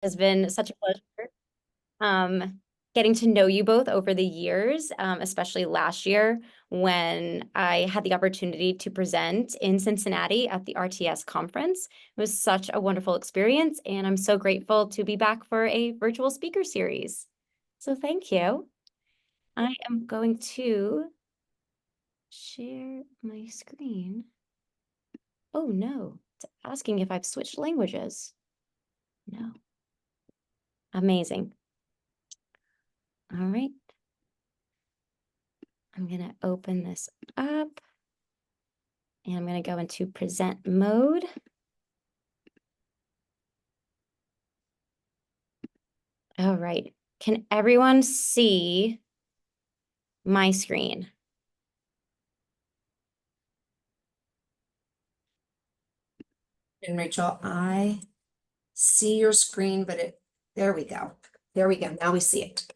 has been such a pleasure getting to know you both over the years, especially last year when I had the opportunity to present in Cincinnati at the RTS conference. It was such a wonderful experience, and I'm so grateful to be back for a virtual speaker series. So thank you. I am going to share my screen. Oh no, it's asking if I've switched languages. No. Amazing. All right. I'm going to open this up and I'm going to go into present mode. All right. Can everyone see my screen? And Rachel, I see your screen, but there we go. There we go. Now we see it.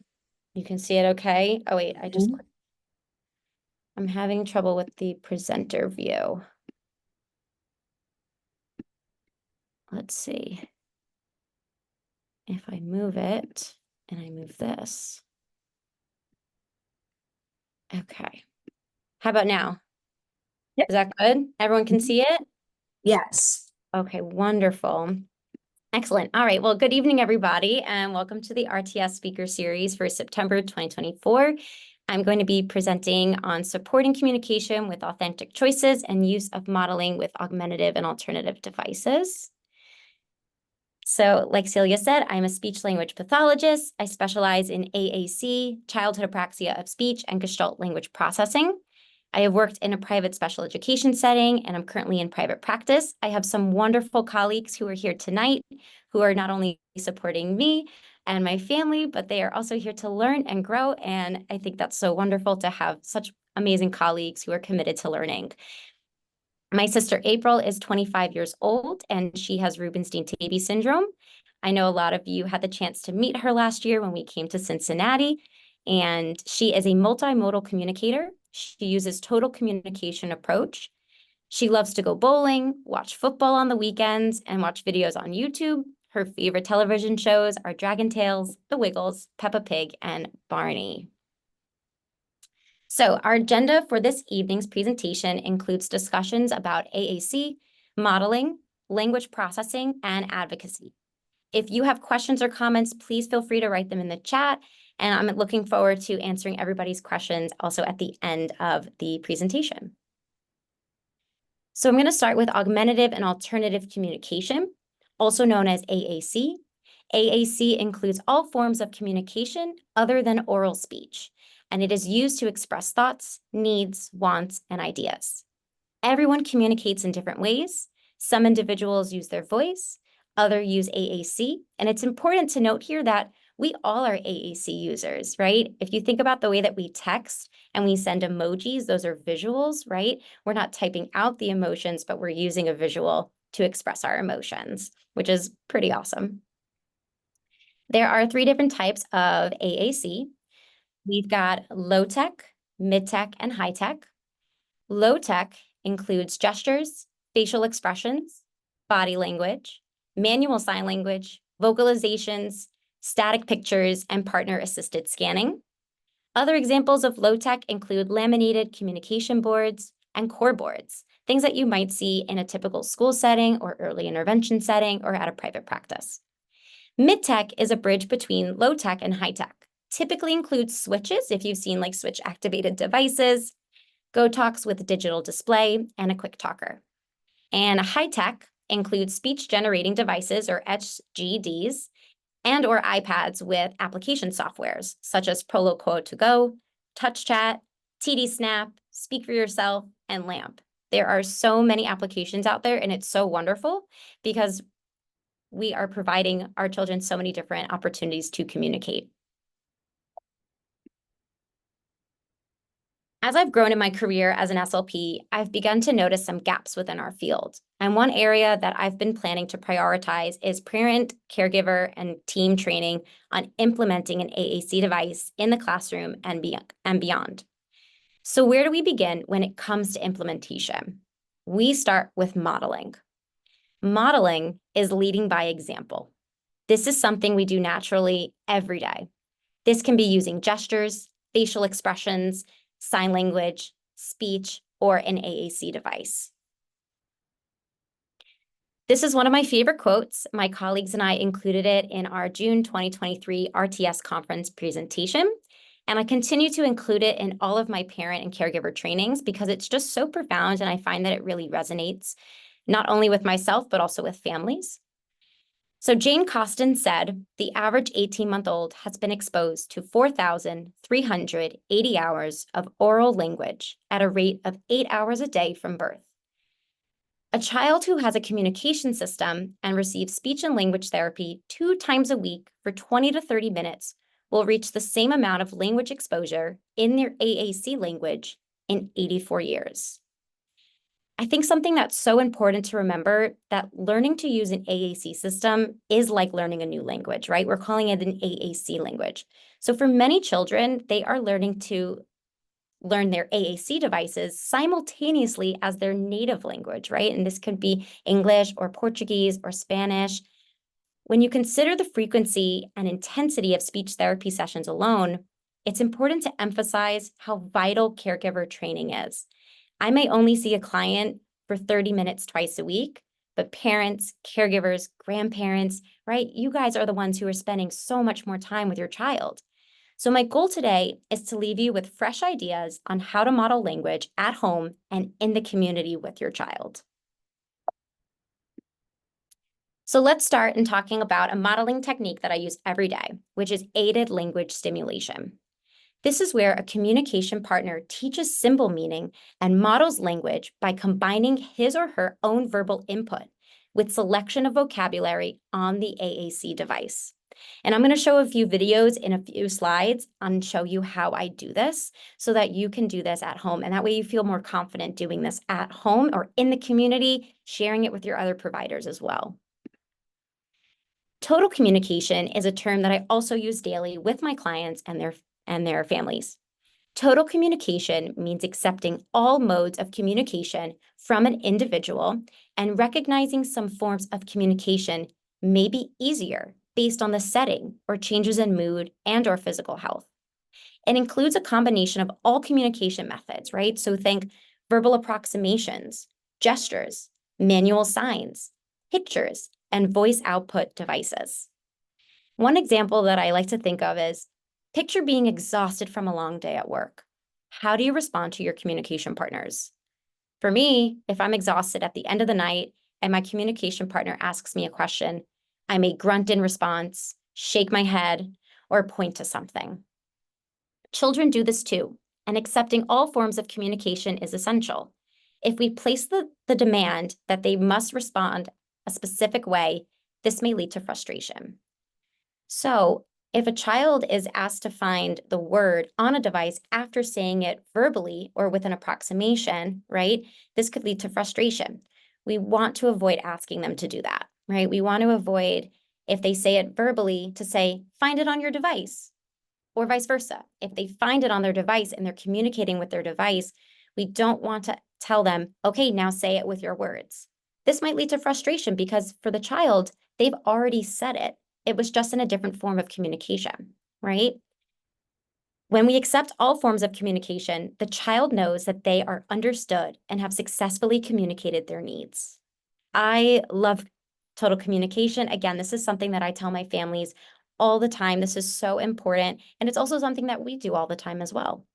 You can see it okay? Oh, wait, I'm having trouble with the presenter view. Let's see. If I move it and I move this. Okay. How about now? Yep. Is that good? Everyone can see it? Yes. Okay, wonderful. Excellent. All right. Well, good evening, everybody, and welcome to the RTS Speaker Series for September 2024. I'm going to be presenting on supporting communication with authentic choices and use of modeling with augmentative and alternative devices. So, like Celia said, I'm a speech language pathologist. I specialize in AAC, childhood apraxia of speech, and Gestalt language processing. I have worked in a private special education setting, and I'm currently in private practice. I have some wonderful colleagues who are here tonight who are not only supporting me and my family, but they are also here to learn and grow. And I think that's so wonderful to have such amazing colleagues who are committed to learning. My sister April is 25 years old, and she has Rubinstein-Taybi syndrome. I know a lot of you had the chance to meet her last year when we came to Cincinnati, and she is a multimodal communicator. She uses total communication approach. She loves to go bowling, watch football on the weekends, and watch videos on YouTube. Her favorite television shows are Dragon Tales, The Wiggles, Peppa Pig, and Barney. So our agenda for this evening's presentation includes discussions about AAC, modeling, language processing, and advocacy. If you have questions or comments, please feel free to write them in the chat, and I'm looking forward to answering everybody's questions also at the end of the presentation. So I'm going to start with augmentative and alternative communication, also known as AAC. AAC includes all forms of communication other than oral speech, and it is used to express thoughts, needs, wants, and ideas. Everyone communicates in different ways. Some individuals use their voice, others use AAC, and it's important to note here that we all are AAC users, right? If you think about the way that we text and we send emojis, those are visuals, right? We're not typing out the emotions, but we're using a visual to express our emotions, which is pretty awesome. There are 3 different types of AAC. We've got low tech, mid tech, and high tech. Low tech includes gestures, facial expressions, body language, manual sign language, vocalizations, static pictures, and partner-assisted scanning. Other examples of low tech include laminated communication boards and core boards, things that you might see in a typical school setting or early intervention setting or at a private practice. Mid-tech is a bridge between low-tech and high-tech. Typically includes switches, if you've seen like switch-activated devices, GoTalks with digital display, and a quick talker. And high-tech includes speech-generating devices, or HGDs, and or iPads with application softwares, such as Proloquo to Go, TouchChat, TD Snap, Speak for Yourself, and LAMP. There are so many applications out there, and it's so wonderful because we are providing our children so many different opportunities to communicate. As I've grown in my career as an SLP, I've begun to notice some gaps within our field. And one area that I've been planning to prioritize is parent, caregiver, and team training on implementing an AAC device in the classroom and beyond. So where do we begin when it comes to implementation? We start with modeling. Modeling is leading by example. This is something we do naturally every day. This can be using gestures, facial expressions, sign language, speech, or an AAC device. This is one of my favorite quotes. My colleagues and I included it in our June 2023 RTS conference presentation, and I continue to include it in all of my parent and caregiver trainings because it's just so profound, and I find that it really resonates, not only with myself, but also with families. So Jane Costin said, the average 18-month-old has been exposed to 4,380 hours of oral language at a rate of 8 hours a day from birth. A child who has a communication system and receives speech and language therapy 2 times a week for 20 to 30 minutes will reach the same amount of language exposure in their AAC language in 84 years. I think something that's so important to remember that learning to use an AAC system is like learning a new language, right? We're calling it an AAC language. So for many children, they are learning to learn their AAC devices simultaneously as their native language, right? And this could be English or Portuguese or Spanish. When you consider the frequency and intensity of speech therapy sessions alone, it's important to emphasize how vital caregiver training is. I may only see a client for 30 minutes twice a week, but parents, caregivers, grandparents, right? You guys are the ones who are spending so much more time with your child. So my goal today is to leave you with fresh ideas on how to model language at home and in the community with your child. So let's start in talking about a modeling technique that I use every day, which is aided language stimulation. This is where a communication partner teaches symbol meaning and models language by combining his or her own verbal input with selection of vocabulary on the AAC device. And I'm going to show a few videos in a few slides and show you how I do this so that you can do this at home. And that way you feel more confident doing this at home or in the community, sharing it with your other providers as well. Total communication is a term that I also use daily with my clients and their families. Total communication means accepting all modes of communication from an individual and recognizing some forms of communication may be easier based on the setting or changes in mood and or physical health. It includes a combination of all communication methods, right? So think verbal approximations, gestures, manual signs, pictures, and voice output devices. One example that I like to think of is picture being exhausted from a long day at work. How do you respond to your communication partners? For me, if I'm exhausted at the end of the night and my communication partner asks me a question, I may grunt in response, shake my head, or point to something. Children do this too, and accepting all forms of communication is essential. If we place the demand that they must respond a specific way, this may lead to frustration. So, if a child is asked to find the word on a device after saying it verbally or with an approximation, right, this could lead to frustration. We want to avoid asking them to do that, right? We want to avoid, if they say it verbally, to say, find it on your device, or vice versa. If they find it on their device and they're communicating with their device, we don't want to tell them, okay, now say it with your words. This might lead to frustration because for the child, they've already said it. It was just in a different form of communication, right? When we accept all forms of communication, the child knows that they are understood and have successfully communicated their needs. I love total communication. Again, this is something that I tell my families all the time. This is so important. And it's also something that we do all the time as well.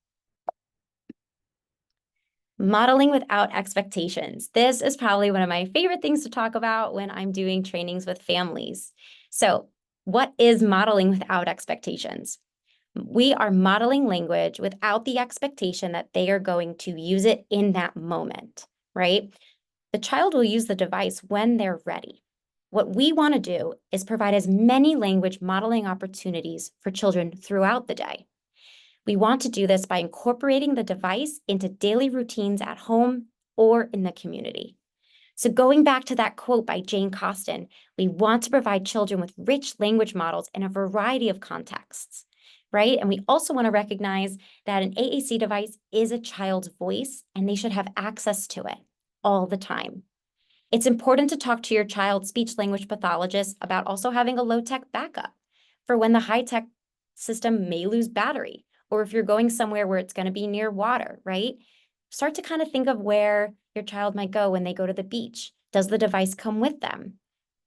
Modeling without expectations. This is probably one of my favorite things to talk about when I'm doing trainings with families. So, what is modeling without expectations? We are modeling language without the expectation that they are going to use it in that moment, right? The child will use the device when they're ready. What we want to do is provide as many language modeling opportunities for children throughout the day. We want to do this by incorporating the device into daily routines at home or in the community. So going back to that quote by Jane Costin, we want to provide children with rich language models in a variety of contexts, right? And we also want to recognize that an AAC device is a child's voice and they should have access to it all the time. It's important to talk to your child's speech language pathologist about also having a low-tech backup for when the high-tech system may lose battery, or if you're going somewhere where it's going to be near water, right? Start to kind of think of where your child might go when they go to the beach. Does the device come with them?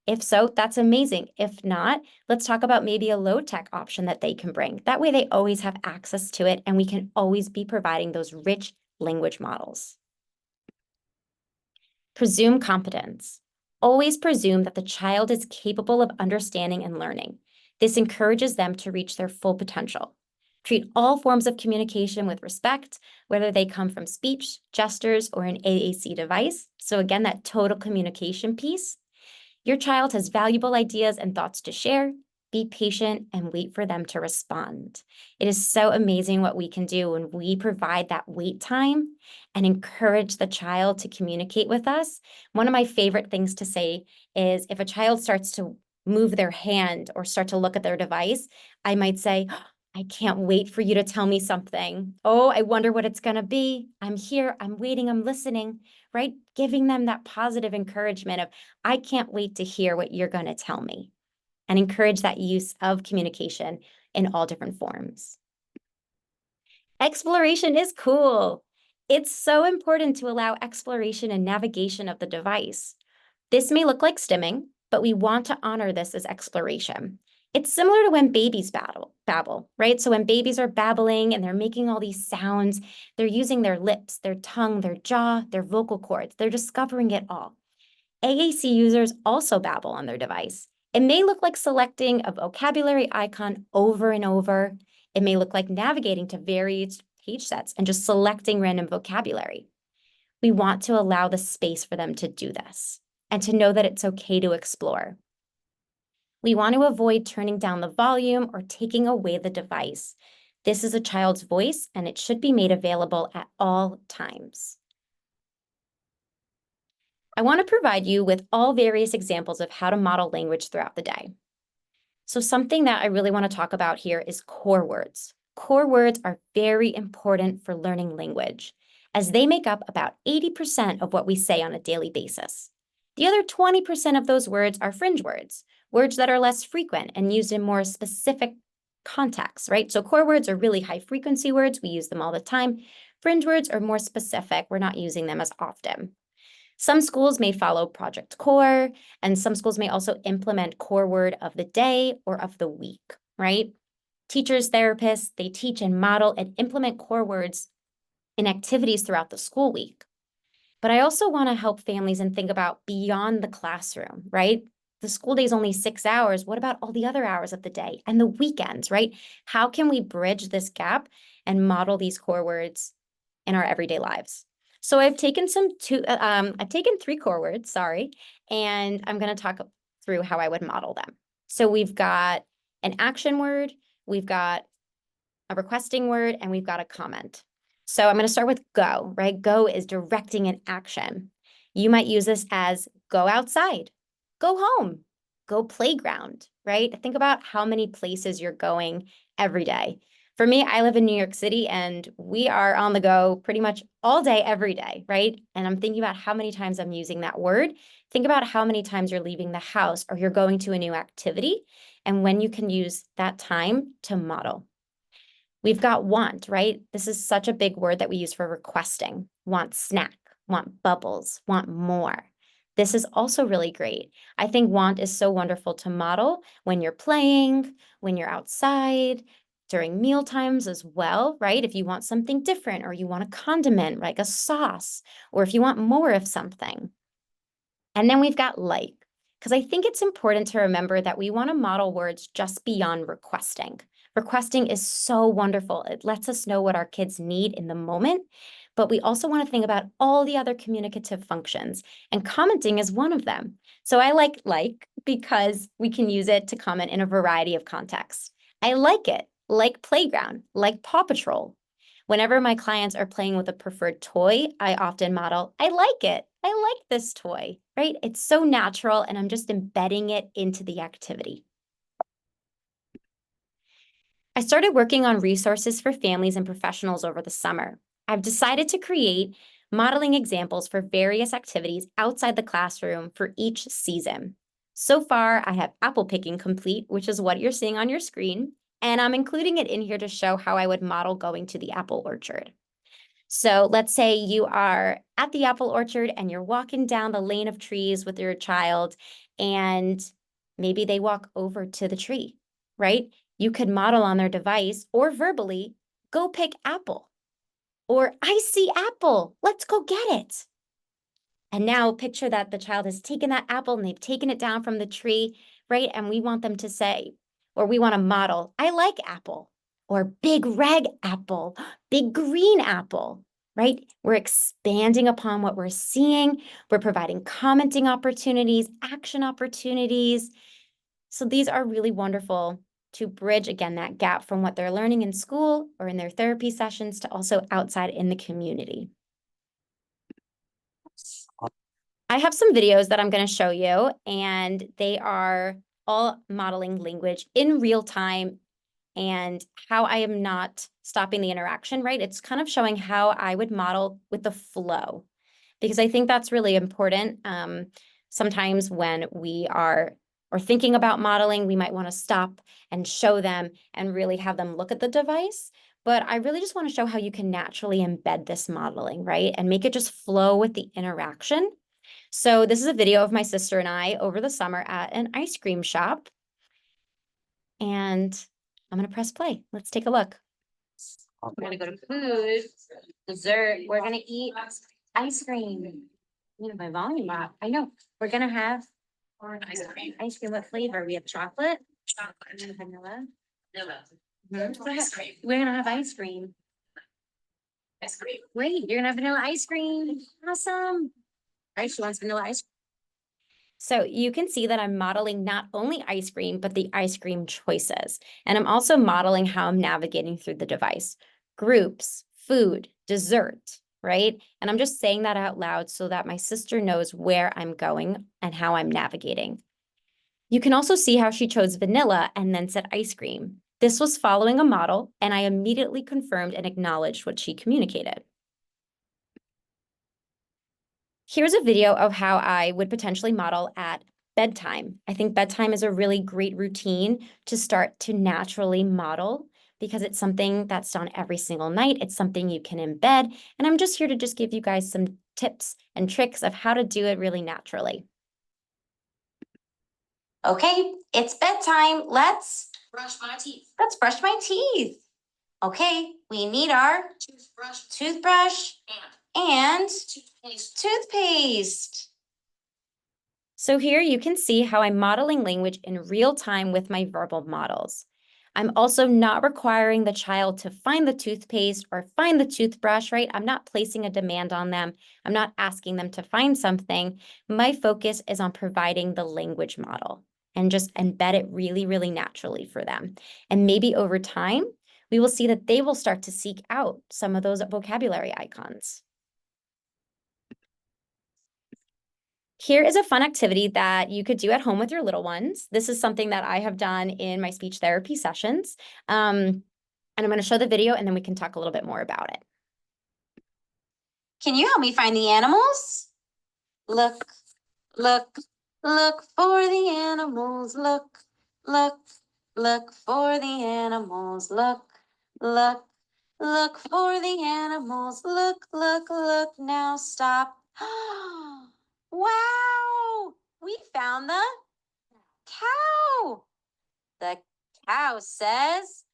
If so, that's amazing. If not, let's talk about maybe a low-tech option that they can bring. That way they always have access to it, and we can always be providing those rich language models. Presume competence. Always presume that the child is capable of understanding and learning. This encourages them to reach their full potential. Treat all forms of communication with respect, whether they come from speech, gestures, or an AAC device. So again, that total communication piece. Your child has valuable ideas and thoughts to share. Be patient and wait for them to respond. It is so amazing what we can do when we provide that wait time and encourage the child to communicate with us. One of my favorite things to say is if a child starts to move their hand or start to look at their device, I might say, I can't wait for you to tell me something. Oh, I wonder what it's going to be. I'm here, I'm waiting, I'm listening, right? Giving them that positive encouragement of, I can't wait to hear what you're going to tell me, and encourage that use of communication in all different forms. Exploration is cool. It's so important to allow exploration and navigation of the device. This may look like stimming, but we want to honor this as exploration. It's similar to when babies babble, right? So when babies are babbling and they're making all these sounds, they're using their lips, their tongue, their jaw, their vocal cords. They're discovering it all. AAC users also babble on their device. It may look like selecting a vocabulary icon over and over. It may look like navigating to various page sets and just selecting random vocabulary. We want to allow the space for them to do this and to know that it's okay to explore. We want to avoid turning down the volume or taking away the device. This is a child's voice, and it should be made available at all times. I want to provide you with all various examples of how to model language throughout the day. So something that I really want to talk about here is core words. Core words are very important for learning language, as they make up about 80% of what we say on a daily basis. The other 20% of those words are fringe words, words that are less frequent and used in more specific contexts, right? So core words are really high frequency words. We use them all the time. Fringe words are more specific. We're not using them as often. Some schools may follow Project Core, and some schools may also implement core word of the day or of the week, right? Teachers, therapists, they teach and model and implement core words in activities throughout the school week. But I also want to help families and think about beyond the classroom, right? The school day is only 6 hours. What about all the other hours of the day and the weekends, right? How can we bridge this gap and model these core words in our everyday lives? So I've taken three core words, and I'm going to talk through how I would model them. So we've got an action word, we've got a requesting word, and we've got a comment. So I'm going to start with go, right? Go is directing an action. You might use this as go outside, go home, go playground, right? Think about how many places you're going every day. For me, I live in New York City and we are on the go pretty much all day, every day, right? And I'm thinking about how many times I'm using that word. Think about how many times you're leaving the house or you're going to a new activity and when you can use that time to model. We've got want, right? This is such a big word that we use for requesting. Want snack, want bubbles, want more. This is also really great. I think want is so wonderful to model when you're playing, when you're outside, during meal times as well, right? If you want something different or you want a condiment, like a sauce, or if you want more of something. And then we've got like, because I think it's important to remember that we want to model words just beyond requesting. Requesting is so wonderful. It lets us know what our kids need in the moment, but we also want to think about all the other communicative functions, and commenting is one of them. So I like because we can use it to comment in a variety of contexts. I like it, like playground, like Paw Patrol. Whenever my clients are playing with a preferred toy, I often model, I like it. I like this toy, right? It's so natural and I'm just embedding it into the activity. I started working on resources for families and professionals over the summer. I've decided to create modeling examples for various activities outside the classroom for each season. So far, I have apple picking complete, which is what you're seeing on your screen, and I'm including it in here to show how I would model going to the apple orchard. So let's say you are at the apple orchard and you're walking down the lane of trees with your child, and maybe they walk over to the tree, right? You could model on their device or verbally, go pick apple, or I see apple, let's go get it. And now picture that the child has taken that apple and they've taken it down from the tree, right? And we want them to say, or we want to model, I like apple, or big red apple, big green apple, right? We're expanding upon what we're seeing. We're providing commenting opportunities, action opportunities. So these are really wonderful to bridge, again, that gap from what they're learning in school or in their therapy sessions to also outside in the community. I have some videos that I'm going to show you, and they are all modeling language in real time and how I am not stopping the interaction, right? It's kind of showing how I would model with the flow, because I think that's really important. Sometimes when we are or thinking about modeling, we might want to stop and show them and really have them look at the device. But I really just want to show how you can naturally embed this modeling, right? And make it just flow with the interaction. So this is a video of my sister and I over the summer at an ice cream shop. And I'm going to press play. Let's take a look. We're going to go to food, dessert. We're going to eat ice cream. You know, my volume up. I know. We're going to have ice cream. Ice cream. What flavor? We have chocolate. Chocolate. And vanilla. Vanilla. Ice cream. We're going to have ice cream. Ice cream. Great. You're going to have vanilla ice cream. Awesome. All right. She wants vanilla ice cream. So you can see that I'm modeling not only ice cream, but the ice cream choices. And I'm also modeling how I'm navigating through the device. Groups, food, dessert, right? And I'm just saying that out loud so that my sister knows where I'm going and how I'm navigating. You can also see how she chose vanilla and then said ice cream. This was following a model, and I immediately confirmed and acknowledged what she communicated. Here's a video of how I would potentially model at bedtime. I think bedtime is a really great routine to start to naturally model because it's something that's done every single night. It's something you can embed. And I'm just here to just give you guys some tips and tricks of how to do it really naturally. Okay, it's bedtime. Let's brush my teeth. Let's brush my teeth. Okay, we need our toothbrush and toothpaste. So here you can see how I'm modeling language in real time with my verbal models. I'm also not requiring the child to find the toothpaste or find the toothbrush, right? I'm not placing a demand on them. I'm not asking them to find something. My focus is on providing the language model and just embed it really, really naturally for them. And maybe over time, we will see that they will start to seek out some of those vocabulary icons. Here is a fun activity that you could do at home with your little ones. This is something that I have done in my speech therapy sessions. And I'm going to show the video and then we can talk a little bit more about it. Can you help me find the animals? Look, look, look for the animals. Look, look, look for the animals. Look, look, look for the animals. Look, look, look. Now stop. Wow! We found the cow. The cow says,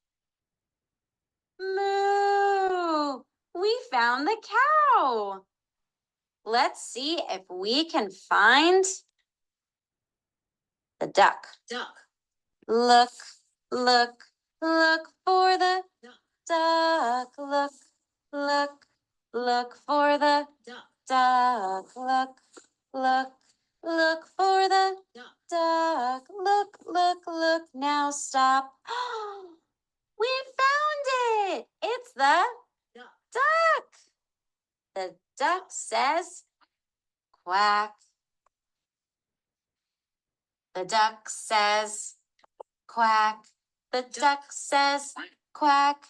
moo. We found the cow. Let's see if we can find the duck. Duck. Look, look, look for the duck. Look, look, look for the duck. Look, look, look for the duck. Look, look, look. Now stop. We found it. It's the duck. The duck says quack. The duck says quack. The duck says quack.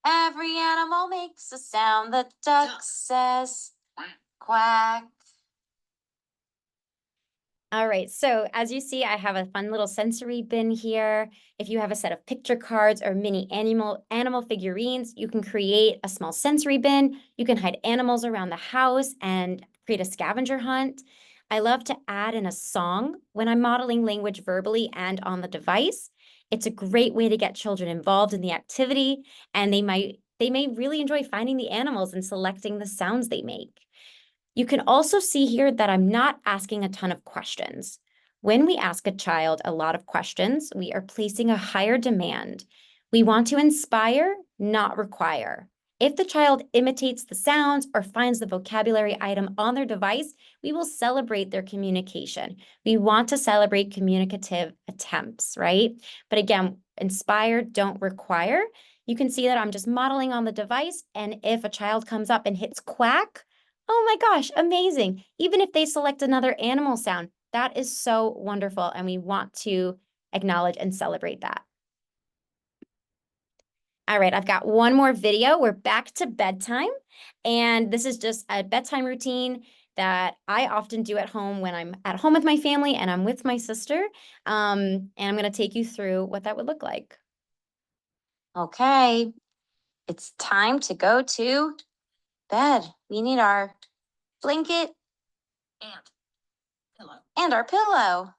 Every animal makes a sound. The duck says Quack. All right, so as you see, I have a fun little sensory bin here. If you have a set of picture cards or mini animal figurines, you can create a small sensory bin. You can hide animals around the house and create a scavenger hunt. I love to add in a song when I'm modeling language verbally and on the device. It's a great way to get children involved in the activity, and they may really enjoy finding the animals and selecting the sounds they make. You can also see here that I'm not asking a ton of questions. When we ask a child a lot of questions, we are placing a higher demand. We want to inspire, not require. If the child imitates the sounds or finds the vocabulary item on their device, we will celebrate their communication. We want to celebrate communicative attempts, right? But again, inspire, don't require. You can see that I'm just modeling on the device, and if a child comes up and hits quack, oh my gosh, amazing. Even if they select another animal sound, that is so wonderful, and we want to acknowledge and celebrate that. All right, I've got one more video. We're back to bedtime, and this is just a bedtime routine that I often do at home when I'm at home with my family and I'm with my sister. And I'm going to take you through what that would look like. Okay, it's time to go to bed. We need our blanket and our pillow.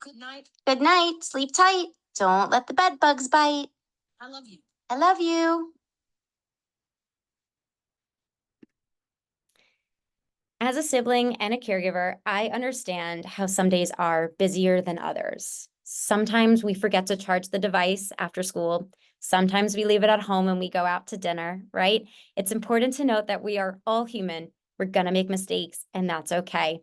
Good night. Good night. Sleep tight. Don't let the bed bugs bite. I love you. I love you. As a sibling and a caregiver, I understand how some days are busier than others. Sometimes we forget to charge the device after school. Sometimes we leave it at home and we go out to dinner, right? It's important to note that we are all human. We're going to make mistakes, and that's okay.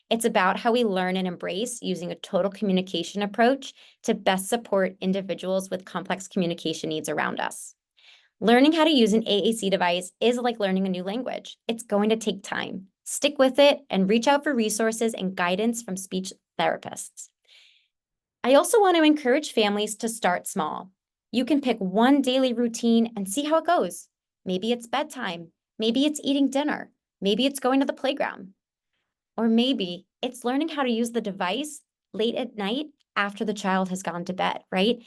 It's about how we learn and embrace using a total communication approach to best support individuals with complex communication needs around us. Learning how to use an AAC device is like learning a new language. It's going to take time. Stick with it and reach out for resources and guidance from speech therapists. I also want to encourage families to start small. You can pick one daily routine and see how it goes. Maybe it's bedtime. Maybe it's eating dinner. Maybe it's going to the playground. Or maybe it's learning how to use the device late at night after the child has gone to bed, right?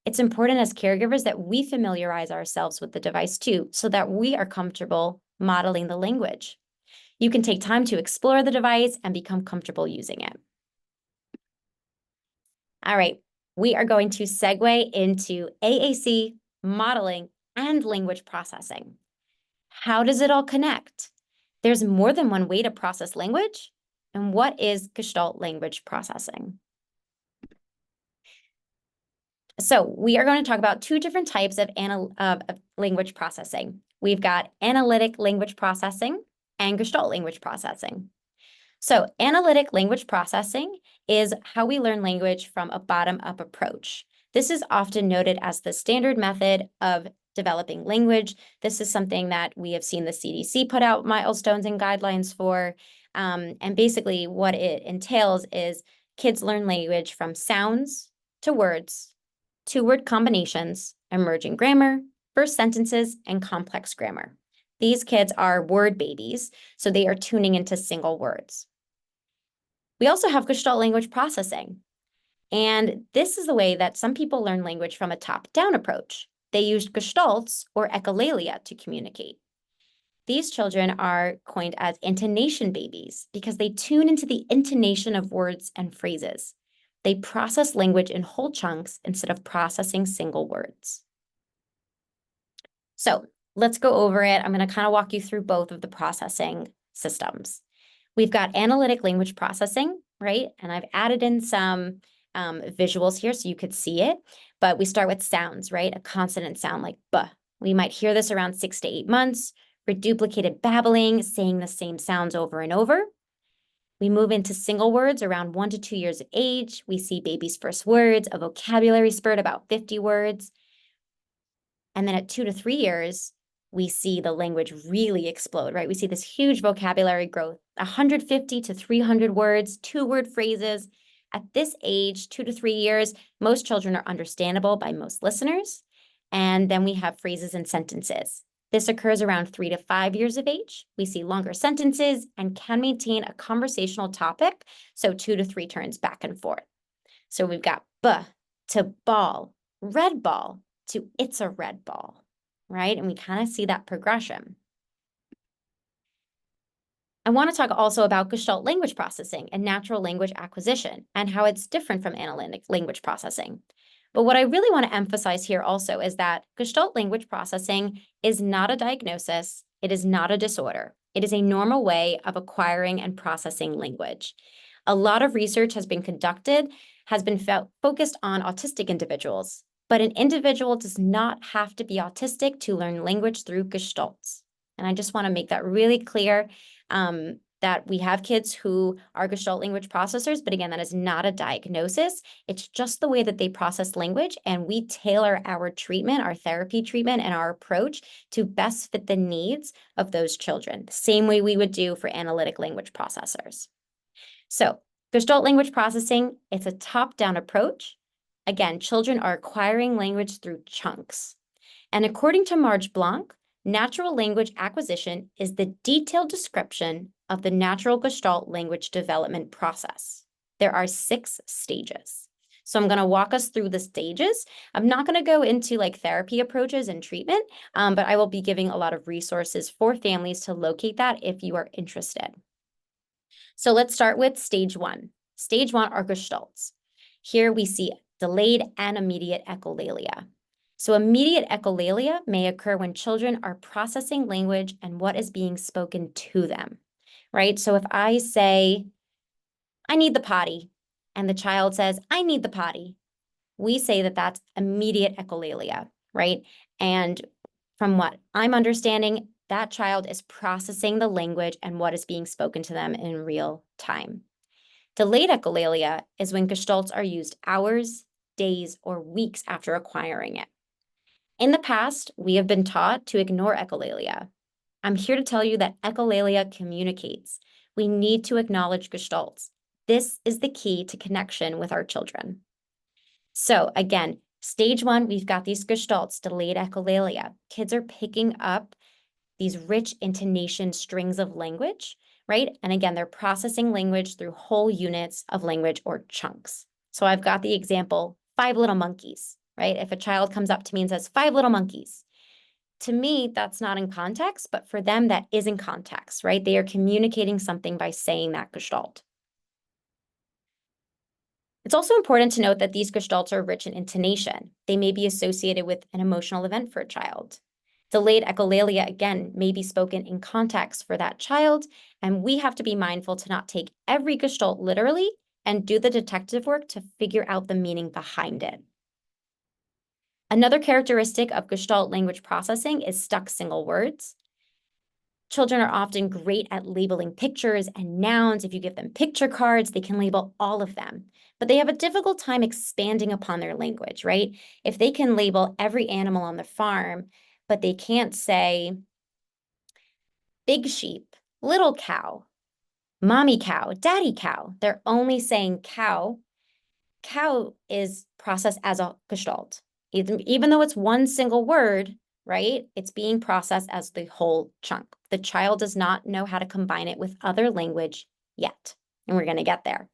It's important as caregivers that we familiarize ourselves with the device too, so that we are comfortable modeling the language. You can take time to explore the device and become comfortable using it. All right, we are going to segue into AAC, modeling, and language processing. How does it all connect? There's more than one way to process language. And what is Gestalt language processing? So we are going to talk about two different types of language processing. We've got analytic language processing and Gestalt language processing. So analytic language processing is how we learn language from a bottom-up approach. This is often noted as the standard method of developing language. This is something that we have seen the CDC put out milestones and guidelines for. And basically what it entails is kids learn language from sounds to words, two-word combinations, emerging grammar, first sentences, and complex grammar. These kids are word babies, so they are tuning into single words. We also have Gestalt language processing. And this is the way that some people learn language from a top-down approach. They use gestalts or echolalia to communicate. These children are coined as intonation babies because they tune into the intonation of words and phrases. They process language in whole chunks instead of processing single words. So let's go over it. I'm going to kind of walk you through both of the processing systems. We've got analytic language processing, right? And I've added in some visuals here so you could see it. But we start with sounds, right? A consonant sound like B. We might hear this around 6 to 8 months. Reduplicated babbling, saying the same sounds over and over. We move into single words around 1 to 2 years of age. We see baby's first words, a vocabulary spurt about 50 words. And then at 2 to 3 years, we see the language really explode, right? We see this huge vocabulary growth, 150 to 300 words, two-word phrases. At this age, 2 to 3 years, most children are understandable by most listeners. And then we have phrases and sentences. This occurs around 3 to 5 years of age. We see longer sentences and can maintain a conversational topic, so 2 to 3 turns back and forth. So we've got b to ball, red ball to it's a red ball, right? And we kind of see that progression. I want to talk also about Gestalt language processing and natural language acquisition and how it's different from analytic language processing. But what I really want to emphasize here also is that Gestalt language processing is not a diagnosis. It is not a disorder. It is a normal way of acquiring and processing language. A lot of research has been conducted, has been focused on autistic individuals, but an individual does not have to be autistic to learn language through Gestalts. And I just want to make that really clear. That we have kids who are Gestalt language processors, but again, that is not a diagnosis. It's just the way that they process language, and we tailor our treatment, our therapy treatment, and our approach to best fit the needs of those children, the same way we would do for analytic language processors. So Gestalt language processing, it's a top-down approach. Again, children are acquiring language through chunks. And according to Marge Blanc, natural language acquisition is the detailed description of the natural Gestalt language development process. There are 6 stages. So I'm going to walk us through the stages. I'm not going to go into like therapy approaches and treatment, but I will be giving a lot of resources for families to locate that if you are interested. So let's start with stage 1. Stage 1 are Gestalts. Here we see delayed and immediate echolalia. So immediate echolalia may occur when children are processing language and what is being spoken to them, right? So if I say, I need the potty, and the child says, I need the potty, we say that that's immediate echolalia, right? And from what I'm understanding, that child is processing the language and what is being spoken to them in real time. Delayed echolalia is when Gestalts are used hours, days, or weeks after acquiring it. In the past, we have been taught to ignore echolalia. I'm here to tell you that echolalia communicates. We need to acknowledge Gestalts. This is the key to connection with our children. So again, stage 1, we've got these Gestalts, delayed echolalia. Kids are picking up these rich intonation strings of language, right? And again, they're processing language through whole units of language or chunks. So I've got the example, 5 little monkeys. Right? If a child comes up to me and says, 5 little monkeys, to me, that's not in context, but for them, that is in context, right? They are communicating something by saying that Gestalt. It's also important to note that these Gestalts are rich in intonation. They may be associated with an emotional event for a child. Delayed echolalia, again, may be spoken in context for that child, and we have to be mindful to not take every Gestalt literally and do the detective work to figure out the meaning behind it. Another characteristic of Gestalt language processing is stuck single words. Children are often great at labeling pictures and nouns. If you give them picture cards, they can label all of them, but they have a difficult time expanding upon their language, right? If they can label every animal on the farm, but they can't say big sheep, little cow, mommy cow, daddy cow, they're only saying cow. Cow is processed as a Gestalt. Even though it's one single word, right? It's being processed as the whole chunk. The child does not know how to combine it with other language yet, and we're going to get there.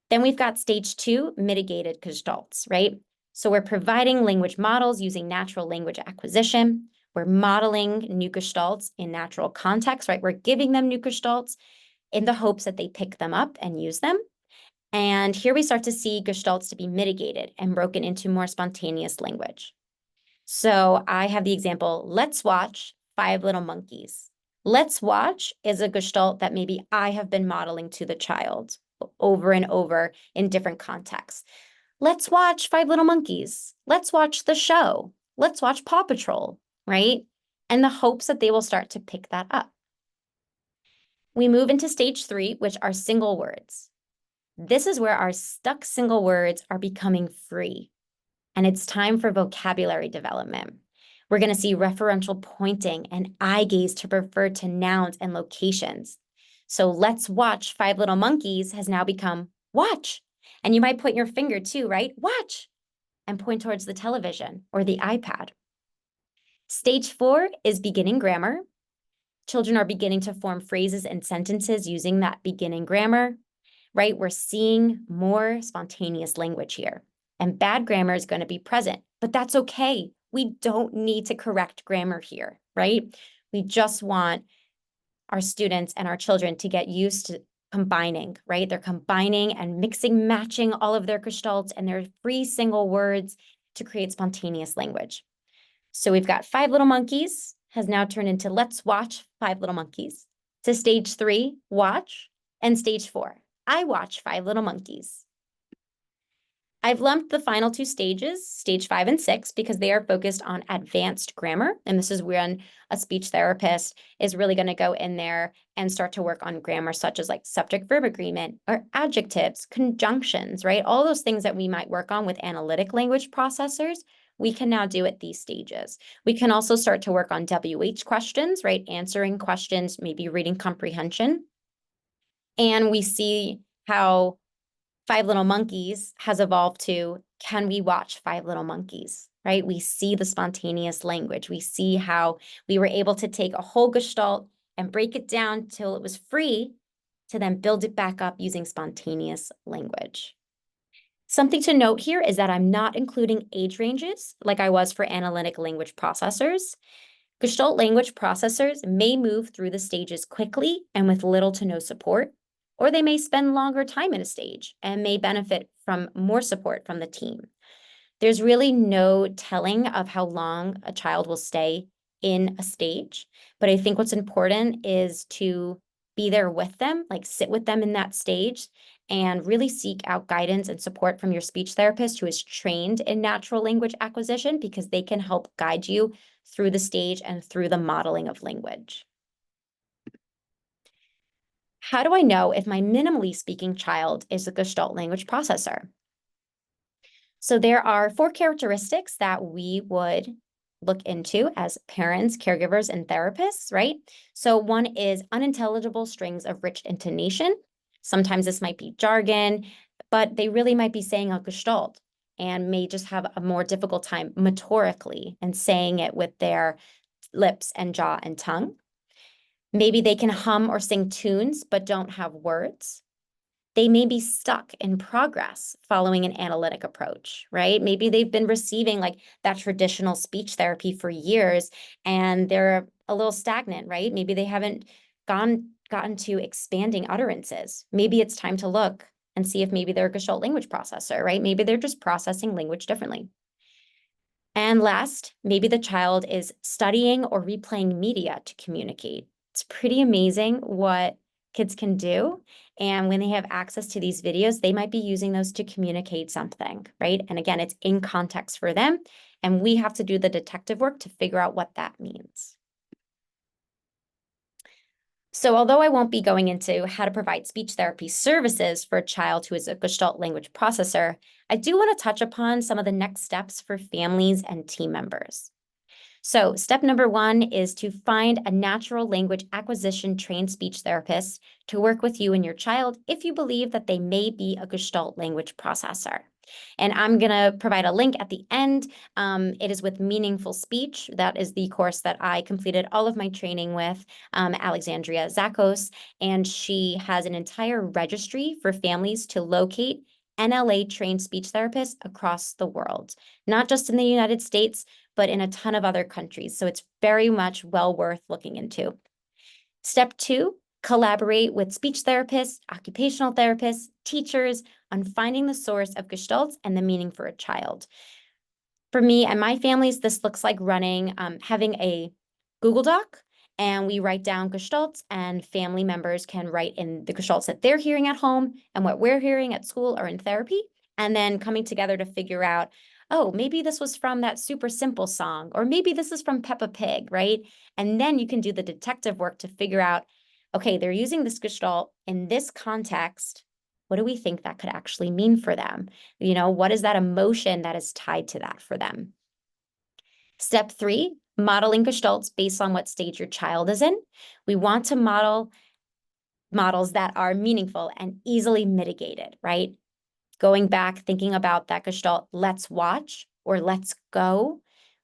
Then we've got stage 2, mitigated Gestalts, right? So we're providing language models using natural language acquisition. We're modeling new Gestalts in natural context, right? We're giving them new Gestalts in the hopes that they pick them up and use them. And here we start to see Gestalts to be mitigated and broken into more spontaneous language. So I have the example, let's watch 5 little monkeys. Let's watch is a Gestalt that maybe I have been modeling to the child over and over in different contexts. Let's watch 5 little monkeys. Let's watch the show. Let's watch Paw Patrol, right? And the hopes that they will start to pick that up. We move into stage 3, which are single words. This is where our stuck single words are becoming free, and it's time for vocabulary development. We're going to see referential pointing and eye gaze to refer to nouns and locations. So let's watch 5 little monkeys has now become watch. And you might point your finger too, right? Watch, and point towards the television or the iPad. Stage 4 is beginning grammar. Children are beginning to form phrases and sentences using that beginning grammar, right? We're seeing more spontaneous language here. And bad grammar is going to be present, but that's okay. We don't need to correct grammar here, right? We just want our students and our children to get used to combining, right? They're combining and mixing, matching all of their gestalts and their free single words to create spontaneous language. So we've got 5 Little Monkeys has now turned into let's watch 5 Little Monkeys. To stage 3, watch, and stage 4, I watch 5 Little Monkeys. I've lumped the final 2 stages, stage 5 and 6, because they are focused on advanced grammar. And this is when a speech therapist is really going to go in there and start to work on grammar, such as like subject-verb agreement or adjectives, conjunctions, right? All those things that we might work on with analytic language processors, we can now do at these stages. We can also start to work on WH questions, right? Answering questions, maybe reading comprehension. And we see how 5 Little Monkeys has evolved to, can we watch 5 Little Monkeys, right? We see the spontaneous language. We see how we were able to take a whole gestalt and break it down till it was free to then build it back up using spontaneous language. Something to note here is that I'm not including age ranges like I was for analytic language processors. Gestalt language processors may move through the stages quickly and with little to no support, or they may spend longer time in a stage and may benefit from more support from the team. There's really no telling of how long a child will stay in a stage, but I think what's important is to be there with them, like sit with them in that stage and really seek out guidance and support from your speech therapist who is trained in natural language acquisition, because they can help guide you through the stage and through the modeling of language. How do I know if my minimally speaking child is a Gestalt language processor? So there are 4 characteristics that we would look into as parents, caregivers, and therapists, right? So one is unintelligible strings of rich intonation. Sometimes this might be jargon, but they really might be saying a Gestalt and may just have a more difficult time motorically and saying it with their lips and jaw and tongue. Maybe they can hum or sing tunes, but don't have words. They may be stuck in progress following an analytic approach, right? Maybe they've been receiving like that traditional speech therapy for years and they're a little stagnant, right? Maybe they haven't gotten to expanding utterances. Maybe it's time to look and see if maybe they're a Gestalt language processor, right? Maybe they're just processing language differently. And last, maybe the child is studying or replaying media to communicate. It's pretty amazing what kids can do. And when they have access to these videos, they might be using those to communicate something, right? And again, it's in context for them. And we have to do the detective work to figure out what that means. So although I won't be going into how to provide speech therapy services for a child who is a Gestalt language processor, I do want to touch upon some of the next steps for families and team members. So step number 1 is to find a natural language acquisition trained speech therapist to work with you and your child if you believe that they may be a Gestalt language processor. And I'm going to provide a link at the end. It is with Meaningful Speech. That is the course that I completed all of my training with, Alexandria Zakos, and she has an entire registry for families to locate NLA-trained speech therapists across the world, not just in the United States, but in a ton of other countries. So it's very much well worth looking into. Step 2, collaborate with speech therapists, occupational therapists, teachers on finding the source of gestalts and the meaning for a child. For me and my families, this looks like having a Google Doc, and we write down gestalts, and family members can write in the gestalts that they're hearing at home and what we're hearing at school or in therapy, and then coming together to figure out, oh, maybe this was from that super simple song, or maybe this is from Peppa Pig, right? And then you can do the detective work to figure out, okay, they're using this gestalt in this context. What do we think that could actually mean for them? You know, what is that emotion that is tied to that for them? Step 3, modeling gestalts based on what stage your child is in. We want to model models that are meaningful and easily mitigated, right? Going back, thinking about that gestalt, let's watch or let's go.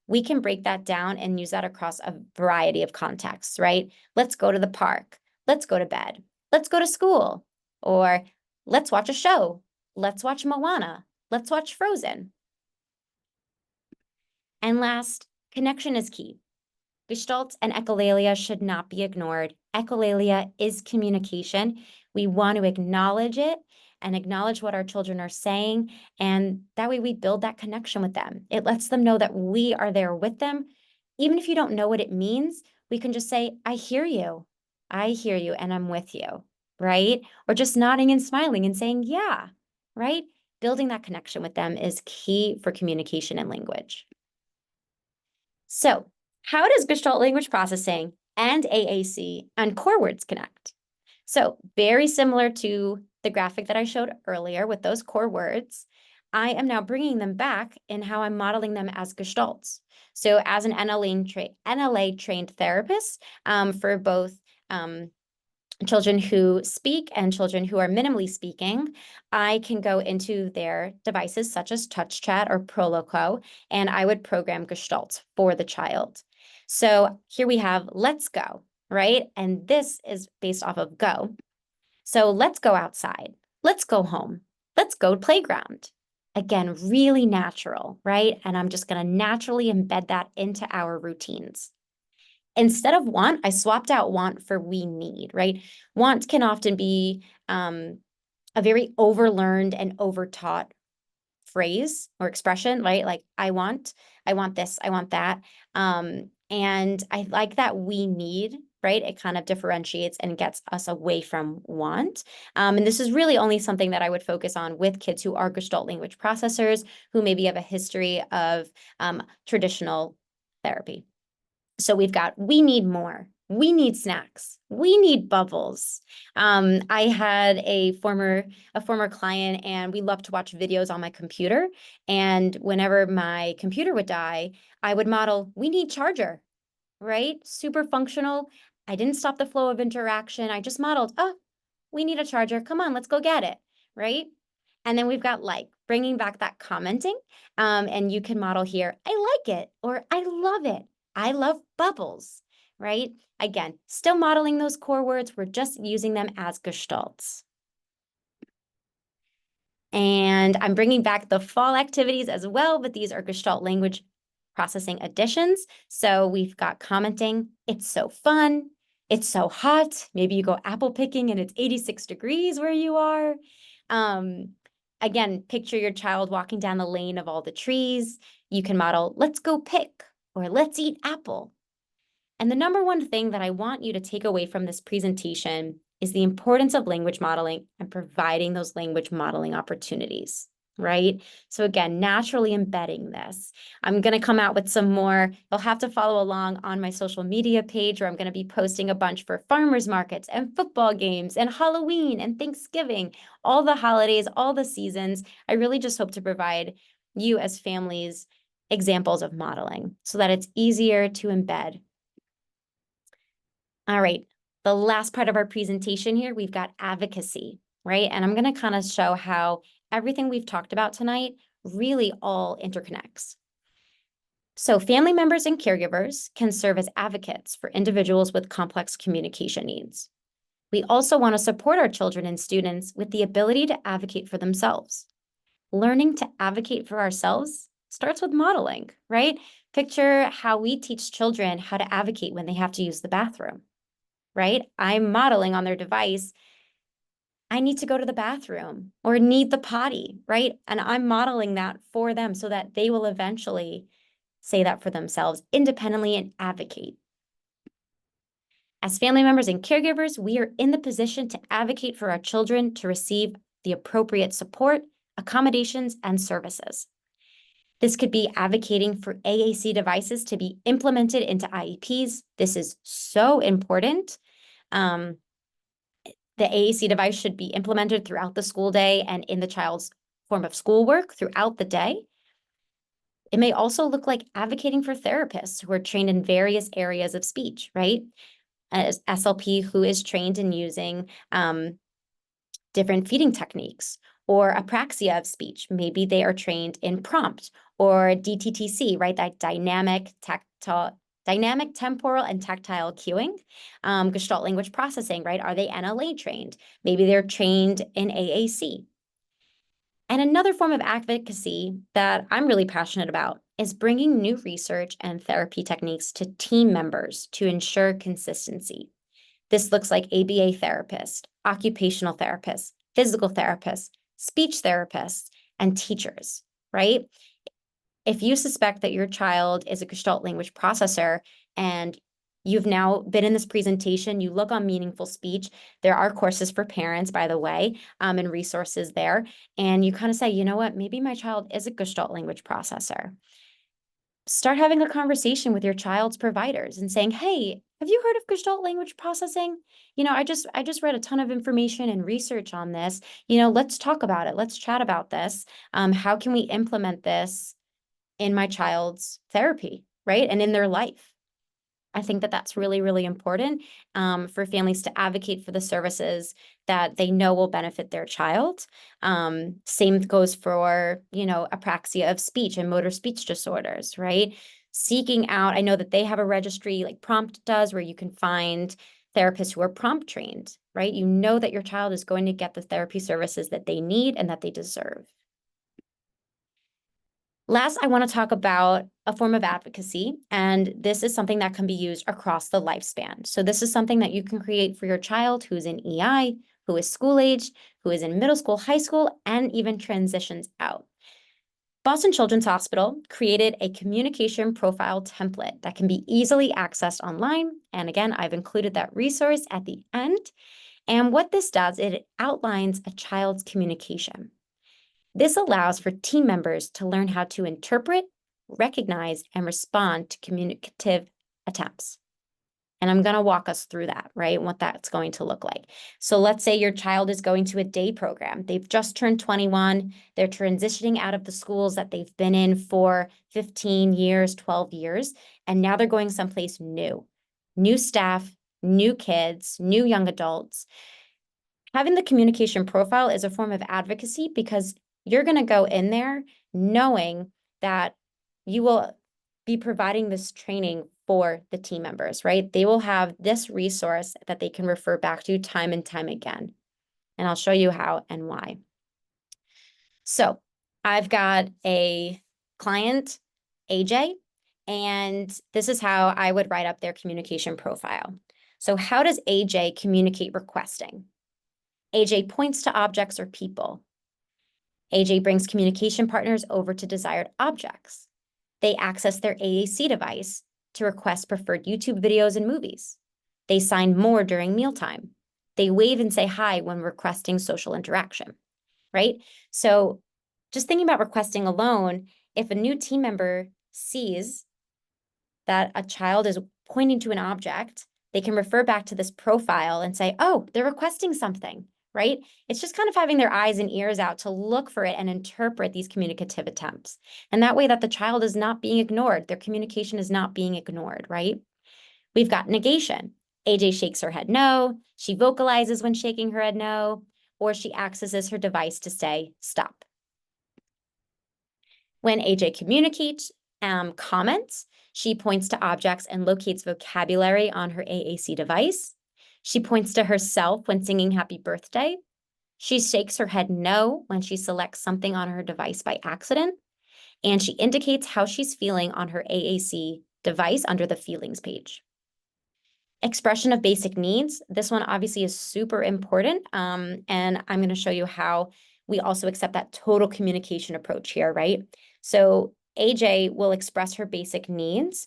we can break that down and use that across a variety of contexts, right? Let's go to the park. Let's go to bed. Let's go to school. Or let's watch a show. Let's watch Moana. Let's watch Frozen. And last, connection is key. Gestalt and echolalia should not be ignored. Echolalia is communication. We want to acknowledge it and acknowledge what our children are saying. And that way we build that connection with them. It lets them know that we are there with them. Even if you don't know what it means, we can just say, I hear you. I hear you and I'm with you, right? Or just nodding and smiling and saying, yeah, right? Building that connection with them is key for communication and language. So, how does Gestalt language processing and AAC and core words connect? So very similar to the graphic that I showed earlier with those core words, I am now bringing them back in how I'm modeling them as Gestalts. So as an NLA trained therapist for both children who speak and children who are minimally speaking, I can go into their devices such as TouchChat or Proloquo, and I would program Gestalt for the child. So here we have let's go, right? And this is based off of go. So let's go outside. Let's go home. Let's go playground. Again, really natural, right? And I'm just going to naturally embed that into our routines. Instead of want, I swapped out want for we need, right? Want can often be a very overlearned and overtaught phrase or expression, right? Like I want this, I want that. And I like that we need, right? It kind of differentiates and gets us away from want. And this is really only something that I would focus on with kids who are Gestalt language processors, who maybe have a history of traditional therapy. So we've got, we need more. We need snacks. We need bubbles. I had a former client, and we loved to watch videos on my computer. And whenever my computer would die, I would model, we need charger, right? Super functional. I didn't stop the flow of interaction. I just modeled, oh, we need a charger. Come on, let's go get it, right? And then we've got like, bringing back that commenting. And you can model here, I like it, or I love it. I love bubbles, right? Again, still modeling those core words. We're just using them as gestalts. And I'm bringing back the fall activities as well, but these are Gestalt language processing additions. So we've got commenting. It's so fun. It's so hot. Maybe you go apple picking and it's 86 degrees where you are. Again, picture your child walking down the lane of all the trees. You can model, let's go pick, or let's eat apple. And the number one thing that I want you to take away from this presentation is the importance of language modeling and providing those language modeling opportunities, right? So again, naturally embedding this. I'm going to come out with some more. You'll have to follow along on my social media page, where I'm going to be posting a bunch for farmers markets and football games and Halloween and Thanksgiving, all the holidays, all the seasons. I really just hope to provide you as families examples of modeling so that it's easier to embed. All right, the last part of our presentation here, we've got advocacy, right? And I'm going to kind of show how everything we've talked about tonight really all interconnects. So family members and caregivers can serve as advocates for individuals with complex communication needs. We also want to support our children and students with the ability to advocate for themselves. Learning to advocate for ourselves starts with modeling, right? Picture how we teach children how to advocate when they have to use the bathroom, right? I'm modeling on their device, I need to go to the bathroom or need the potty, right? And I'm modeling that for them so that they will eventually say that for themselves independently and advocate. As family members and caregivers, we are in the position to advocate for our children to receive the appropriate support, accommodations, and services. This could be advocating for AAC devices to be implemented into IEPs. This is so important. The AAC device should be implemented throughout the school day and in the child's form of schoolwork throughout the day. It may also look like advocating for therapists who are trained in various areas of speech, right? As SLP who is trained in using different feeding techniques, or apraxia of speech. Maybe they are trained in prompt or DTTC, right? That dynamic, temporal, and tactile cueing. Gestalt language processing, right? Are they NLA trained? Maybe they're trained in AAC. And another form of advocacy that I'm really passionate about is bringing new research and therapy techniques to team members to ensure consistency. This looks like ABA therapists, occupational therapists, physical therapists, speech therapists, and teachers, right? If you suspect that your child is a Gestalt language processor and you've now been in this presentation, you look on meaningful speech, there are courses for parents, by the way, and resources there. And you kind of say, you know what, maybe my child is a Gestalt language processor. Start having a conversation with your child's providers and saying, hey, have you heard of Gestalt language processing? You know, I just read a ton of information and research on this. You know, let's talk about it. Let's chat about this. How can we implement this in my child's therapy, right? And in their life. I think that that's really, really important for families to advocate for the services that they know will benefit their child. Same goes for, you know, apraxia of speech and motor speech disorders, right? Seeking out, I know that they have a registry like Prompt does where you can find therapists who are prompt trained, right? You know that your child is going to get the therapy services that they need and that they deserve. Last, I want to talk about a form of advocacy, and this is something that can be used across the lifespan. So this is something that you can create for your child who's in EI, who is school age, who is in middle school, high school, and even transitions out. Boston Children's Hospital created a communication profile template that can be easily accessed online. And again, I've included that resource at the end. And what this does, it outlines a child's communication. This allows for team members to learn how to interpret, recognize, and respond to communicative attempts. And I'm going to walk us through that, right? What that's going to look like. So let's say your child is going to a day program. They've just turned 21. They're transitioning out of the schools that they've been in for 15 years, 12 years, and now they're going someplace new. New staff, new kids, new young adults. Having the communication profile is a form of advocacy because you're going to go in there knowing that you will be providing this training for the team members, right? They will have this resource that they can refer back to time and time again. And I'll show you how and why. So I've got a client, AJ, and this is how I would write up their communication profile. So how does AJ communicate requesting? AJ points to objects or people. AJ brings communication partners over to desired objects. They access their AAC device to request preferred YouTube videos and movies. They sign more during mealtime. They wave and say hi when requesting social interaction, right? So just thinking about requesting alone, if a new team member sees that a child is pointing to an object, they can refer back to this profile and say, oh, they're requesting something, right? It's just kind of having their eyes and ears out to look for it and interpret these communicative attempts. And that way that the child is not being ignored, their communication is not being ignored, right? We've got negation. AJ shakes her head no, she vocalizes when shaking her head no, or she accesses her device to say stop. When AJ communicates, comments, she points to objects and locates vocabulary on her AAC device. She points to herself when singing happy birthday. She shakes her head no when she selects something on her device by accident. And she indicates how she's feeling on her AAC device under the feelings page. Expression of basic needs. This one obviously is super important. And I'm going to show you how we also accept that total communication approach here, right? So AJ will express her basic needs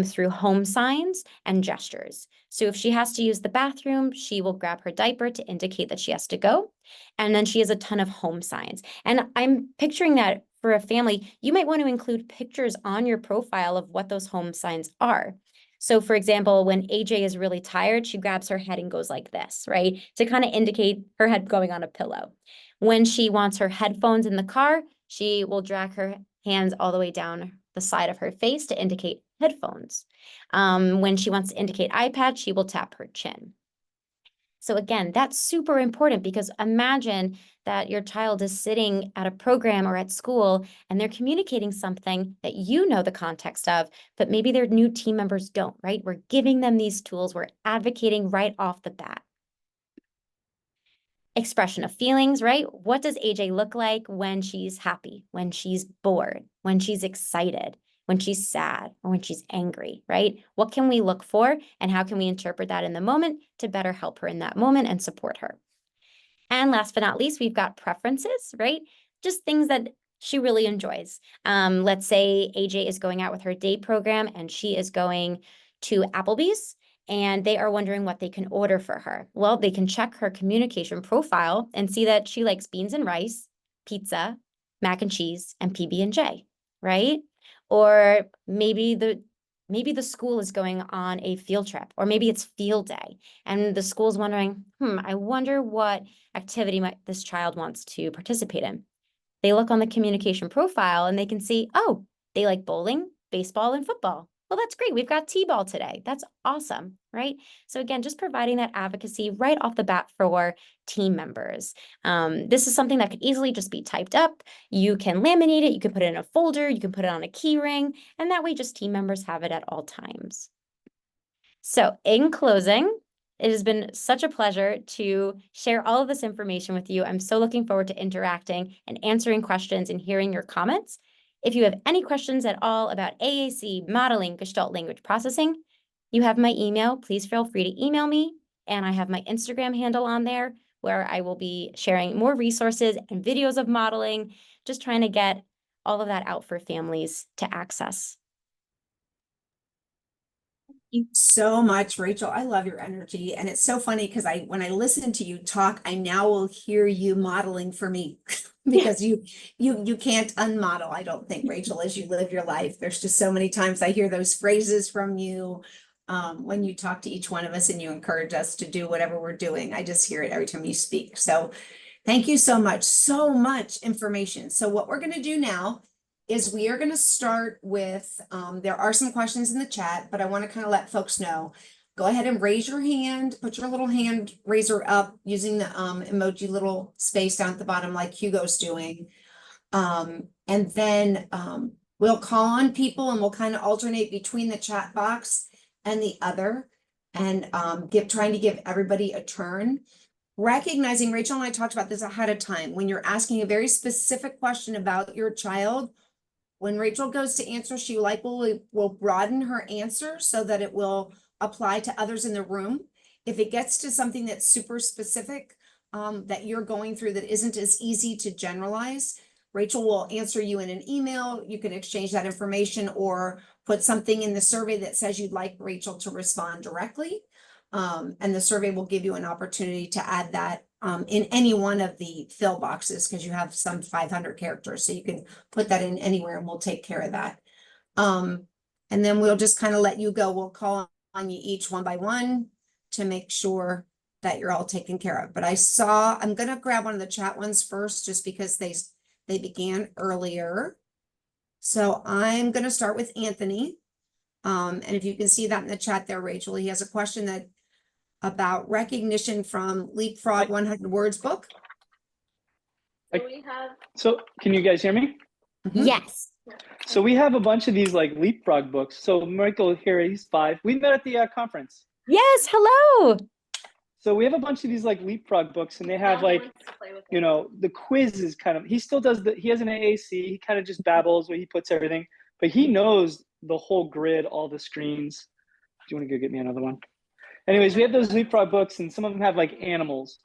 through home signs and gestures. So if she has to use the bathroom, she will grab her diaper to indicate that she has to go. And then she has a ton of home signs. And I'm picturing that for a family, you might want to include pictures on your profile of what those home signs are. So for example, when AJ is really tired, she grabs her head and goes like this, right? To kind of indicate her head going on a pillow. When she wants her headphones in the car, she will drag her hands all the way down the side of her face to indicate headphones. When she wants to indicate iPad, she will tap her chin. So again, that's super important because imagine that your child is sitting at a program or at school and they're communicating something that you know the context of, but maybe their new team members don't, right? We're giving them these tools. We're advocating right off the bat. Expression of feelings, right? What does AJ look like when she's happy, when she's bored, when she's excited, when she's sad, or when she's angry, right? What can we look for and how can we interpret that in the moment to better help her in that moment and support her? And last but not least, we've got preferences, right? Just things that she really enjoys. Let's say AJ is going out with her date program and she is going to Applebee's and they are wondering what they can order for her. Well, they can check her communication profile and see that she likes beans and rice, pizza, mac and cheese, and PB&J, right? Or maybe the school is going on a field trip, or maybe it's field day, and the school's wondering, I wonder what activity this child wants to participate in. They look on the communication profile and they can see, oh, they like bowling, baseball, and football. Well, that's great. We've got T-ball today. That's awesome, right? So again, just providing that advocacy right off the bat for team members. This is something that could easily just be typed up. You can laminate it. You can put it in a folder. You can put it on a key ring. And that way just team members have it at all times. So in closing, it has been such a pleasure to share all of this information with you. I'm so looking forward to interacting and answering questions and hearing your comments. If you have any questions at all about AAC, modeling, Gestalt language processing, you have my email. Please feel free to email me. And I have my Instagram handle on there where I will be sharing more resources and videos of modeling, just trying to get all of that out for families to access. You so much, Rachel. I love your energy. And it's so funny because when I listen to you talk, I now will hear you modeling for me because you can't unmodel, I don't think, Rachel, as you live your life. There's just so many times I hear those phrases from you when you talk to each one of us and you encourage us to do whatever we're doing. I just hear it every time you speak. So thank you so much. So much information. So what we're going to do now is we are going to start with, there are some questions in the chat, but I want to kind of let folks know. Go ahead and raise your hand, put your little hand raiser up using the emoji little space down at the bottom like Hugo's doing. And then we'll call on people and we'll kind of alternate between the chat box and the other and trying to give everybody a turn. Recognizing, Rachel and I talked about this ahead of time, when you're asking a very specific question about your child, when Rachel goes to answer, she likely will broaden her answer so that it will apply to others in the room. If it gets to something that's super specific that you're going through that isn't as easy to generalize, Rachel will answer you in an email. You can exchange that information or put something in the survey that says you'd like Rachel to respond directly. And the survey will give you an opportunity to add that in any one of the fill boxes because you have some 500 characters. So you can put that in anywhere and we'll take care of that. And then we'll just kind of let you go. We'll call on you each one by one to make sure that you're all taken care of. But I'm going to grab one of the chat ones first just because they began earlier. So I'm going to start with Anthony. And if you can see that in the chat there, Rachel, he has a question about recognition from Leapfrog 100 Words book. So can you guys hear me? Mhm. Yes. So we have a bunch of these like Leapfrog books. So Michael here, he's 5. We met at the conference. Yes. Hello. So we have a bunch of these like Leapfrog books and they have like, you know, the quiz is kind of, he still does he has an AAC, he kind of just babbles where he puts everything, but he knows the whole grid, all the screens. Do you want to go get me another one? Anyways, we have those Leapfrog books and some of them have like animals.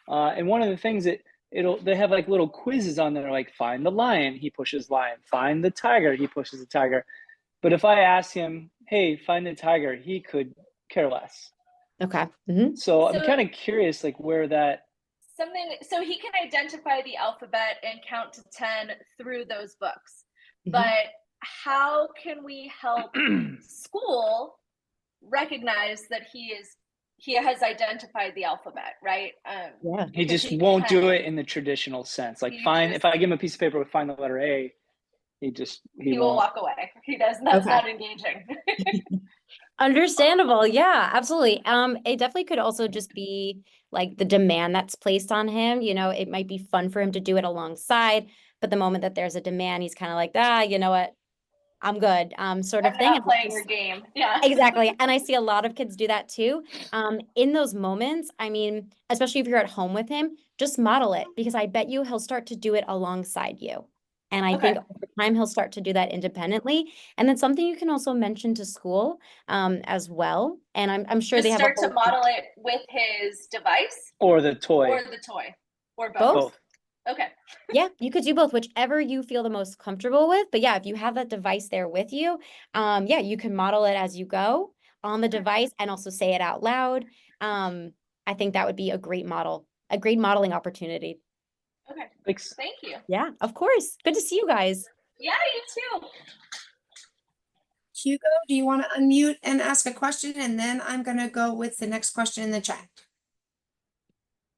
And one of the things that they have like little quizzes on there, like find the lion, he pushes lion, find the tiger, he pushes the tiger. But if I ask him, hey, find the tiger, he could care less. Okay. Mm-hmm. So I'm kind of curious, like where that. So he can identify the alphabet and count to 10 through those books. Mhm. But how can we help school recognize that he has identified the alphabet, right? Yeah. He because just won't do can. it in the traditional sense. Like He if I just- give him a piece of paper with find the letter A, he He will won't. walk away. That's Okay. not engaging. Understandable. Yeah, absolutely. It definitely could also just be like the demand that's placed on him. You know, it might be fun for him to do it alongside, but the moment that there's a demand, he's kind of like, you know what? I'm good, sort of I'm thing. not playing your game. Yeah. Exactly. And I see a lot of kids do that too. In those moments, I mean, especially if you're at home with him, just model it because I bet you he'll start to do it alongside you. And I think Okay. over time he'll start to do that independently. And then something you can also mention to school as well. And I'm sure Just they have a start to whole model it with his device Or the toy. or the toy or both. both. Both. Okay. Yeah, you could do both, whichever you feel the most comfortable with. But yeah, if you have that device there with you, yeah, you can model it as you go on the device and also say it out loud. I think that would be a great modeling opportunity. Okay. Thanks. Thank you. Yeah, of course. Good to see you guys. Yeah, you too. Hugo, do you want to unmute and ask a question? And then I'm going to go with the next question in the chat.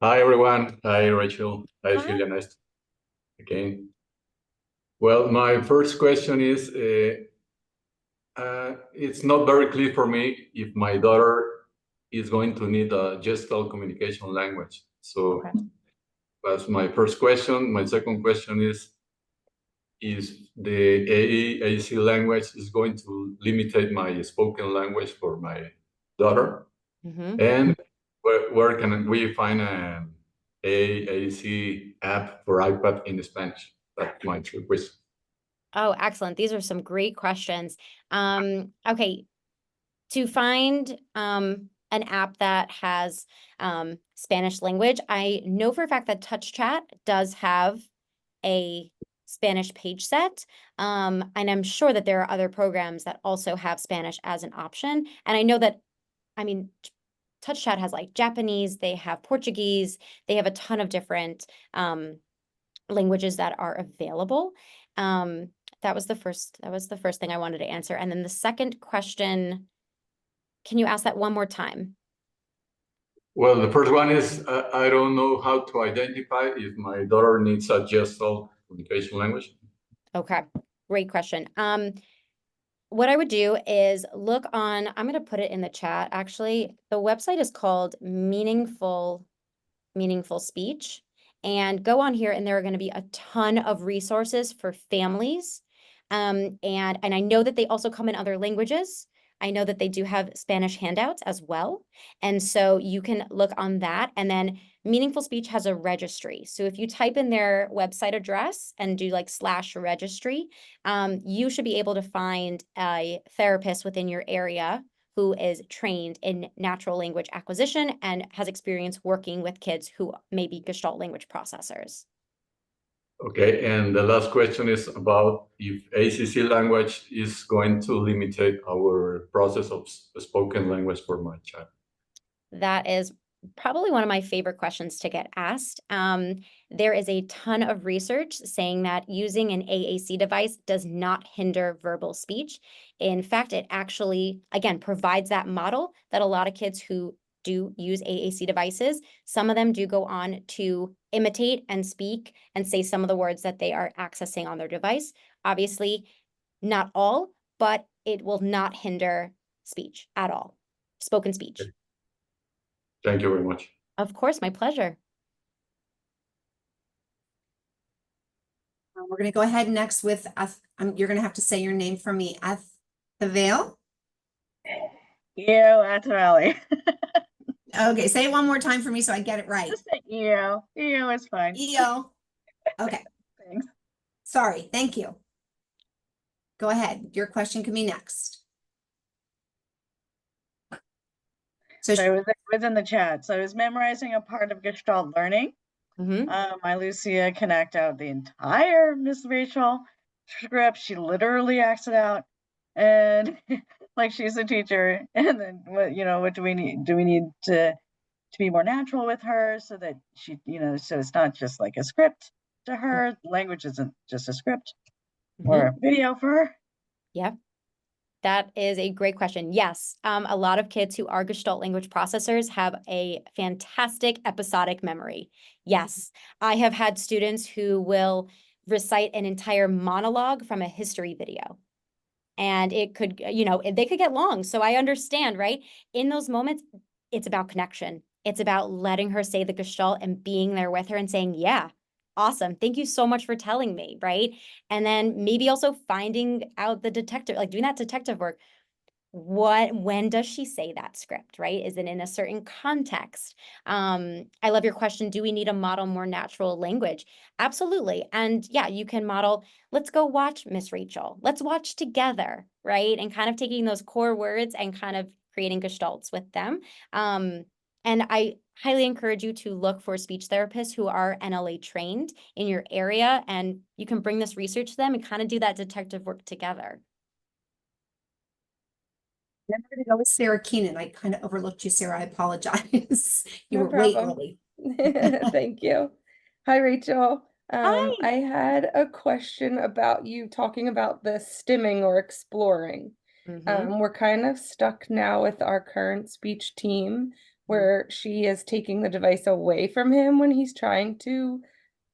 Hi, everyone. Hi, Rachel. Hi, Hi. Julia. Nice again. Well, my first question is, it's not very clear for me if my daughter is going to need a gestural communication language. So Okay. that's my first question. My second question is the AAC language is going to limit my spoken language for my daughter? Mhm. And where can we find an AAC app for iPad in Spanish? That's my two questions. Oh, excellent. These are some great questions. Okay, to find an app that has Spanish language, I know for a fact that TouchChat does have a Spanish page set. And I'm sure that there are other programs that also have Spanish as an option. And I know that, I mean, TouchChat has like Japanese, they have Portuguese, they have a ton of different languages that are available. That was the first thing I wanted to answer. And then the second question, can you ask that one more time? Well, the first one is I don't know how to identify if my daughter needs a gestural communication language. Okay, great question. What I would do is look on, I'm going to put it in the chat. Actually, the website is called Meaningful Speech. And go on here and there are going to be a ton of resources for families. And I know that they also come in other languages. I know that they do have Spanish handouts as well. And so you can look on that. And then Meaningful Speech has a registry. So if you type in their website address and do like /registry, you should be able to find a therapist within your area who is trained in natural language acquisition and has experience working with kids who may be Gestalt language processors. Okay, and the last question is about if ACC language is going to limit our process of spoken language for my child. That is probably one of my favorite questions to get asked. There is a ton of research saying that using an AAC device does not hinder verbal speech. In fact, it actually, again, provides that model that a lot of kids who do use AAC devices, some of them do go on to imitate and speak and say some of the words that they are accessing on their device. Obviously, not all, but it will not hinder speech at all, spoken speech. Thank you very much. Of course, my pleasure. We're going to go ahead next with, you're going to have to say your name for me. Athavail? That's Valley. Okay, say it one more time for me so I get it right. Just say EO. EO is fine. EO. Okay, Thanks. sorry, thank you. Go ahead, your question can be next. So So it was in the chat. So I was memorizing a part of Gestalt learning. My Lucia can act out the entire Miss Rachel script. She literally acts it out, and like she's a teacher. And then what do we need? Do we need to be more natural with her so that she, so it's not just like a script to her. Language isn't just a script or a video for her. Yep. That is a great question. Yes, a lot of kids who are Gestalt language processors have a fantastic episodic memory. Yes, I have had students who will recite an entire monologue from a history video. and it could, they could get long. So I understand, right? In those moments, it's about connection. It's about letting her say the gestalt and being there with her and saying, yeah, awesome. Thank you so much for telling me, right? And then maybe also finding out the detective, like doing that detective work. When does she say that script, right? Is it in a certain context? I love your question. Do we need to model more natural language? Absolutely. And yeah, you can model, let's go watch Miss Rachel. Let's watch together, right? And kind of taking those core words and kind of creating gestalts with them. And I highly encourage you to look for speech therapists who are NLA trained in your area, and you can bring this research to them and kind of do that detective work together. I'm going to go with Sarah Keenan. I kind of overlooked you, Sarah. I apologize. You No were way problem. early. Thank you. Hi, Rachel. Hi. I had a question about you talking about the stimming or exploring. We're kind of stuck now with our current speech team where she is taking the device away from him when he's trying to,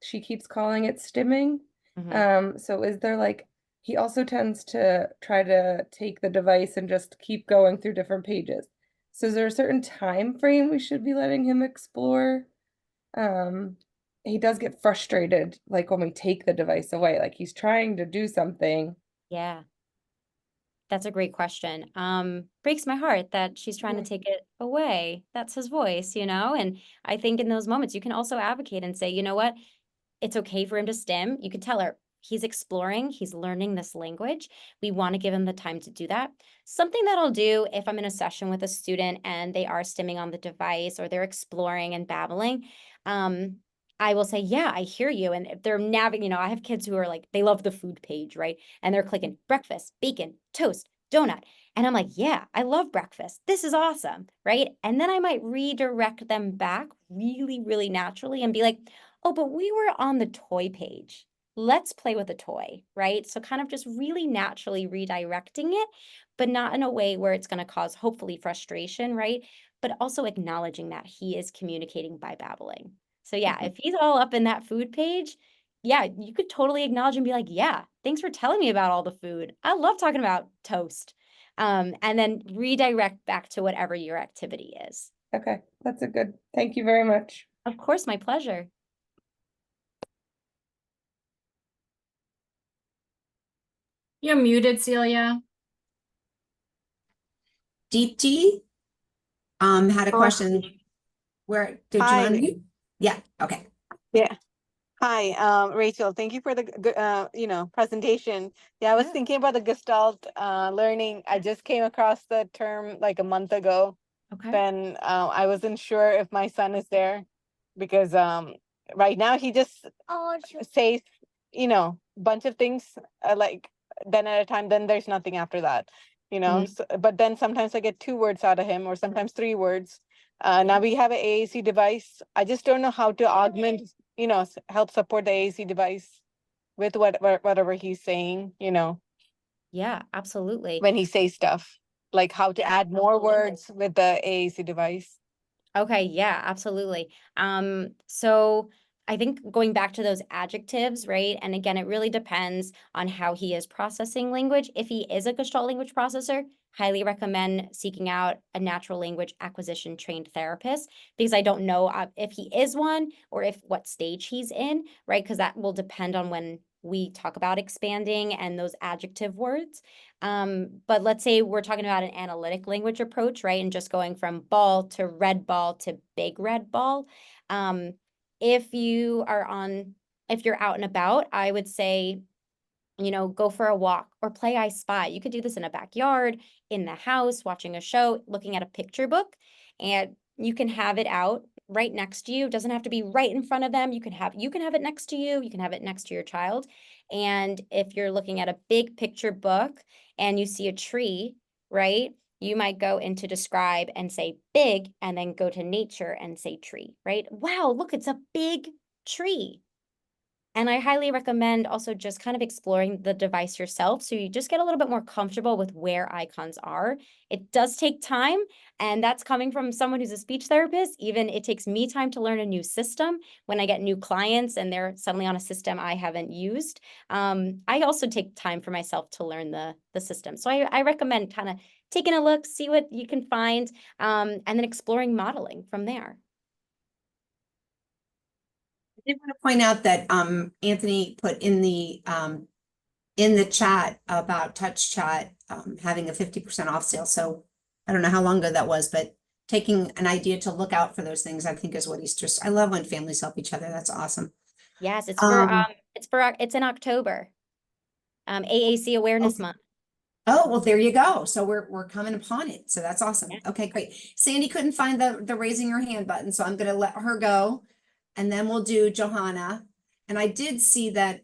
she keeps calling it stimming. So is there like, he also tends to try to take the device and just keep going through different pages. So is there a certain time frame we should be letting him explore? He does get frustrated, like when we take the device away, like he's trying to do something. Yeah. That's a great question. Breaks my heart that she's trying to take it away. That's his voice, And I think in those moments, you can also advocate and say, you know what? It's okay for him to stim. You can tell her he's exploring, he's learning this language. We want to give him the time to do that. Something that I'll do if I'm in a session with a student and they are stimming on the device or they're exploring and babbling, I will say, yeah, I hear you. And if they're navigating, I have kids who are like, they love the food page, right? And they're clicking breakfast, bacon, toast, donut. And I'm like, yeah, I love breakfast. This is awesome, right? And then I might redirect them back really, really naturally and be like, oh, but we were on the toy page. Let's play with a toy, right? So kind of just really naturally redirecting it, but not in a way where it's going to cause hopefully frustration, right? But also acknowledging that he is communicating by babbling. So yeah, if he's all up in that food page, yeah, you could totally acknowledge and be like, yeah, thanks for telling me about all the food. I love talking about toast. And then redirect back to whatever your activity is. Okay, that's a good, thank you very much. Of course, my pleasure. You're muted, Celia. Deepti, had a question. Where did you Hi. unmute? Yeah, okay. Yeah. Hi, Rachel. Thank you for the good, presentation. Yeah, I was thinking about the Gestalt learning. I just came across the term like a month ago. Okay. Then I wasn't sure if my son is there because right now he just says, bunch of things like then at a time, then there's nothing after that, So, but then sometimes I get 2 words out of him or sometimes 3 words. Now we have an AAC device. I just don't know how to augment, help support the AAC device with whatever he's saying, Yeah, absolutely. when he says stuff, like how to add more words with the AAC device. Okay, yeah, absolutely. So I think going back to those adjectives, right? And again, it really depends on how he is processing language. If he is a Gestalt language processor, highly recommend seeking out a natural language acquisition trained therapist, because I don't know if he is one or if what stage he's in, right? Because that will depend on when we talk about expanding and those adjective words. But let's say we're talking about an analytic language approach, right? And just going from ball to red ball to big red ball. If you're out and about, I would say, go for a walk or play I Spy. You could do this in a backyard, in the house, watching a show, looking at a picture book, and you can have it out right next to you. It doesn't have to be right in front of them. You can have it next to you. You can have it next to your child. And if you're looking at a big picture book and you see a tree, right? You might go into describe and say big, and then go to nature and say tree, right? Wow, look, it's a big tree. And I highly recommend also just kind of exploring the device yourself. So you just get a little bit more comfortable with where icons are. It does take time, and that's coming from someone who's a speech therapist. Even it takes me time to learn a new system when I get new clients and they're suddenly on a system I haven't used. I also take time for myself to learn the system. So I recommend kind of taking a look, see what you can find, and then exploring modeling from there. I did want to point out that Anthony put in the chat about Touch Chat having a 50% off sale. So I don't know how long ago that was, but taking an idea to look out for those things, I think is what he's just, I love when families help each other. That's awesome. Yes, it's in October. AAC Awareness Month. Oh, well, there you go. So we're coming upon it. So that's awesome. Yeah. Okay, great. Sandy couldn't find the raising her hand button, so I'm gonna let her go. And then we'll do Johanna. And I did see that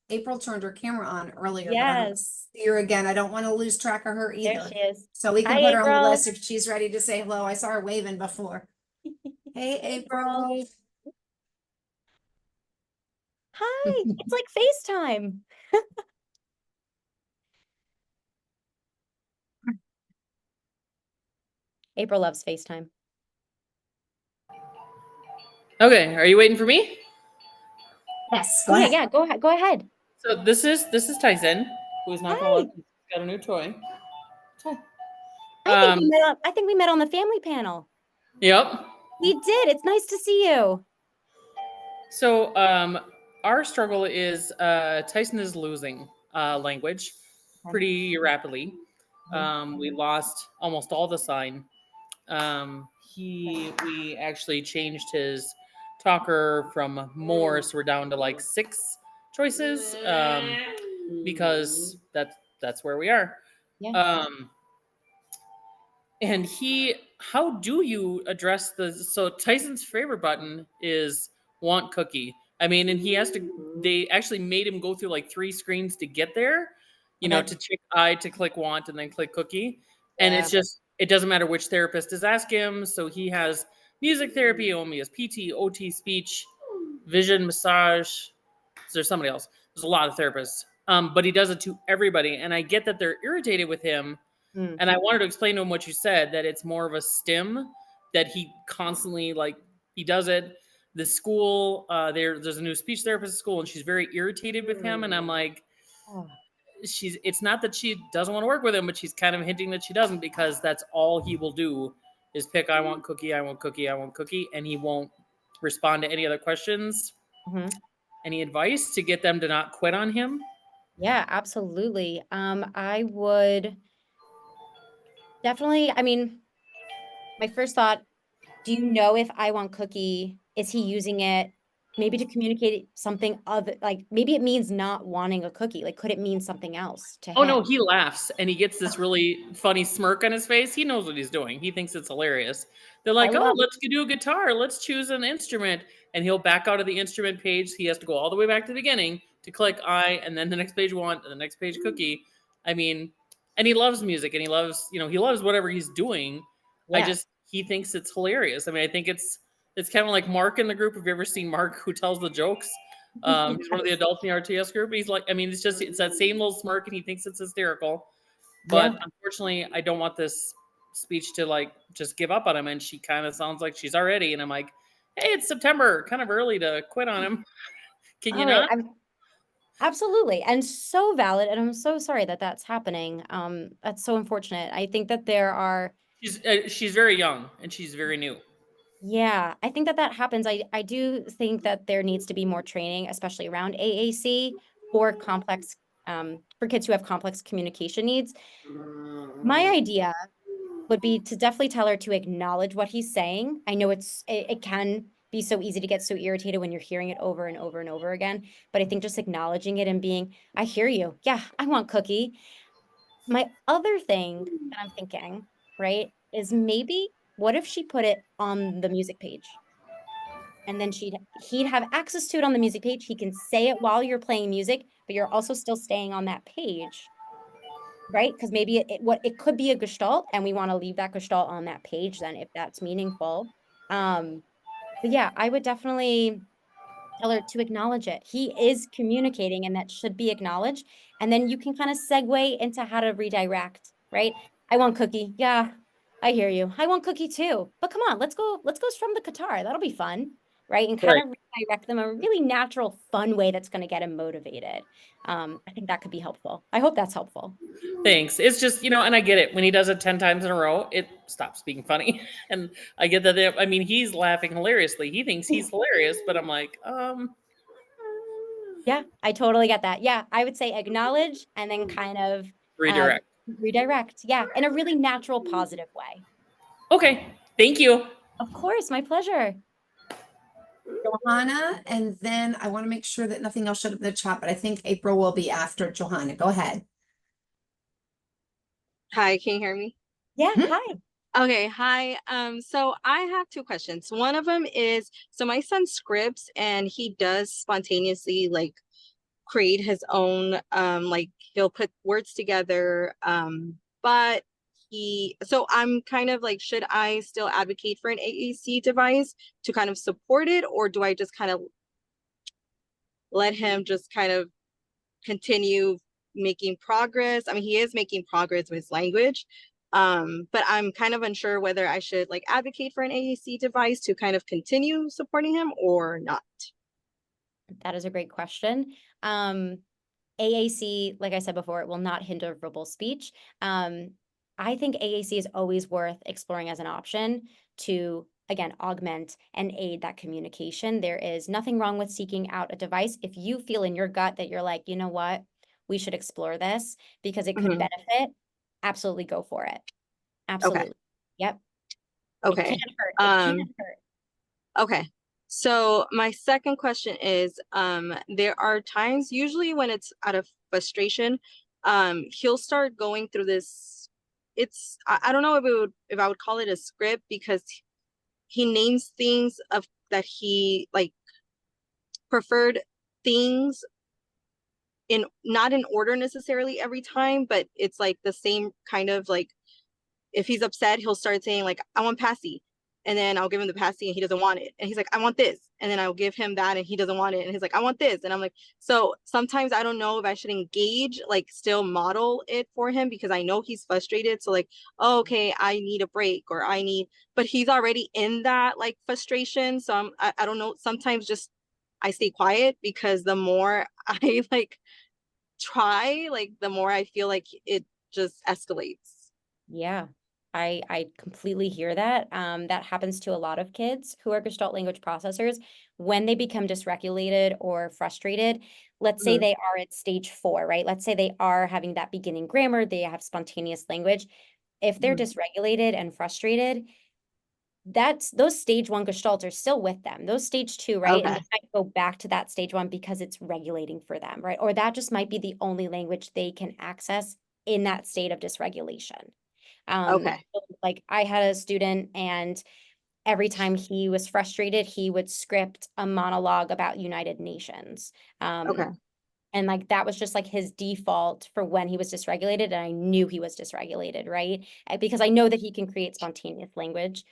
April turned her camera on earlier. But I don't Yes, see her again. I don't want to lose track of her there either. she is. So we can Hi, put her on the April. list if she's ready to say hello. I saw her waving before. Hey, April. Hi, it's like FaceTime. April loves FaceTime. Okay, are you waiting for me? Yes, go ahead. Yeah, go ahead. So this is Tyson, who is not gonna Hi. look. He's got a new toy. Hi. I think we met on the family panel. Yep. We did. It's nice to see you. So our struggle is Tyson is losing language pretty rapidly. We lost almost all the sign. We actually changed his talker from more, so we're down to like 6 choices because that's where we are. Yeah. And how do you address so Tyson's favorite button is want cookie. I mean, and they actually made him go through like 3 screens to get there, to check I, to click want, and then click cookie. And it's just, it doesn't matter which therapist is asking him. So he has music therapy, he has PT, OT, speech, vision, massage. There's somebody else. There's a lot of therapists. But he does it to everybody. And I get that they're irritated with him. And I wanted to explain to him what you said, that it's more of a stim, that he constantly, he does it. The school, there's a new speech therapist at school, and she's very irritated with him. And I'm like, it's not that she doesn't want to work with him, but she's kind of hinting that she doesn't, because that's all he will do is pick, I want cookie, I want cookie, I want cookie. And he won't respond to any other questions. Any advice to get them to not quit on him? Yeah, absolutely. I would definitely, my first thought, do you know if I want cookie, is he using it maybe to communicate something other, like maybe it means not wanting a cookie? Like, could it mean something else to him? Oh no, he laughs and he gets this really funny smirk on his face. He knows what he's doing. He thinks it's hilarious. They're like, oh, let's do a guitar. Let's choose an instrument. And he'll back out of the instrument page. He has to go all the way back to the beginning to click I, and then the next page want, and the next page cookie. And he loves music, and he loves whatever he's doing. Yeah. He thinks it's hilarious. I think it's kind of like Mark in the group. Have you ever seen Mark who tells the jokes? He's one of the adults in the RTS group. He's like, it's that same little smirk, and he thinks it's hysterical. But unfortunately, I don't want this speech to just give up on him. And she kind of sounds like she's already. And I'm like, hey, it's September, kind of early to quit on him. Can you not? Absolutely. And so valid. And I'm so sorry that that's happening. That's so unfortunate. I think that there are. She's very young and she's very new. Yeah, I think that happens. I do think that there needs to be more training, especially around AAC for complex, for kids who have complex communication needs. My idea would be to definitely tell her to acknowledge what he's saying. I know it can be so easy to get so irritated when you're hearing it over and over and over again, but I think just acknowledging it and being, I hear you. Yeah, I want cookie. My other thing that I'm thinking, right, is maybe what if she put it on the music page? And then he'd have access to it on the music page. He can say it while you're playing music, but you're also still staying on that page, right? Because maybe it could be a gestalt, and we want to leave that gestalt on that page then, if that's meaningful. But yeah, I would definitely tell her to acknowledge it. He is communicating and that should be acknowledged. And then you can kind of segue into how to redirect, right? I want cookie. Yeah, I hear you. I want cookie too. But come on, let's go strum the guitar. That'll be fun, right? And kind of redirect them a really natural, fun way that's going to get him motivated. I think that could be helpful. I hope that's helpful. Thanks. It's just, and I get it. When he does it 10 times in a row, it stops being funny. And I get that. I mean, he's laughing hilariously. He thinks he's hilarious, but I'm like, Yeah, I totally get that. Yeah, I would say acknowledge and then kind of redirect. Redirect. Yeah, in a really natural, positive way. Okay. Thank you. Of course, my pleasure. Johanna, and then I want to make sure that nothing else showed up in the chat, but I think April will be after Johanna. Go ahead. Hi, can you hear me? Yeah, hi. Okay, hi. So I have two questions. One of them is, so my son scripts and he does spontaneously like create his own, like he'll put words together. But so I'm kind of like, should I still advocate for an AAC device to kind of support it, or do I just kind of let him just kind of continue making progress? I mean, he is making progress with his language. But I'm kind of unsure whether I should like advocate for an AAC device to kind of continue supporting him or not. That is a great question. AAC, like I said before, it will not hinder verbal speech. I think AAC is always worth exploring as an option to, again, augment and aid that communication. There is nothing wrong with seeking out a device. If you feel in your gut that you're like, you know what, we should explore this because it could benefit, absolutely go for it. Absolutely. Okay. Yep. Okay. It can't hurt. It can't hurt. Okay. So my second question is, there are times, usually when it's out of frustration, he'll start going through this. I don't know if I would call it a script, because he names things that he like preferred things in, not in order necessarily every time, but it's like the same kind of like, if he's upset, he'll start saying like, I want passy. And then I'll give him the passy and he doesn't want it. And he's like, I want this. And then I'll give him that and he doesn't want it. And he's like, I want this. And I'm like, so sometimes I don't know if I should engage, like still model it for him, because I know he's frustrated. So like, oh, okay, I need a break, or but he's already in that like frustration. So I don't know. Sometimes just I stay quiet, because the more I like try, like the more I feel like it just escalates. Yeah, I completely hear that. That happens to a lot of kids who are Gestalt language processors. When they become dysregulated or frustrated, let's say they are at stage 4, right? Let's say they are having that beginning grammar, they have spontaneous language. If they're dysregulated and frustrated, those stage 1 Gestalts are still with them. Those stage 2, right? And they might go back to that stage 1 because it's regulating for them, right? Or that just might be the only language they can access in that state of dysregulation. Like I had a student, and every time he was frustrated, he would script a monologue about United Nations. And like that was just like his default for when he was dysregulated, and I knew he was dysregulated, right? Because I know that he can create spontaneous language.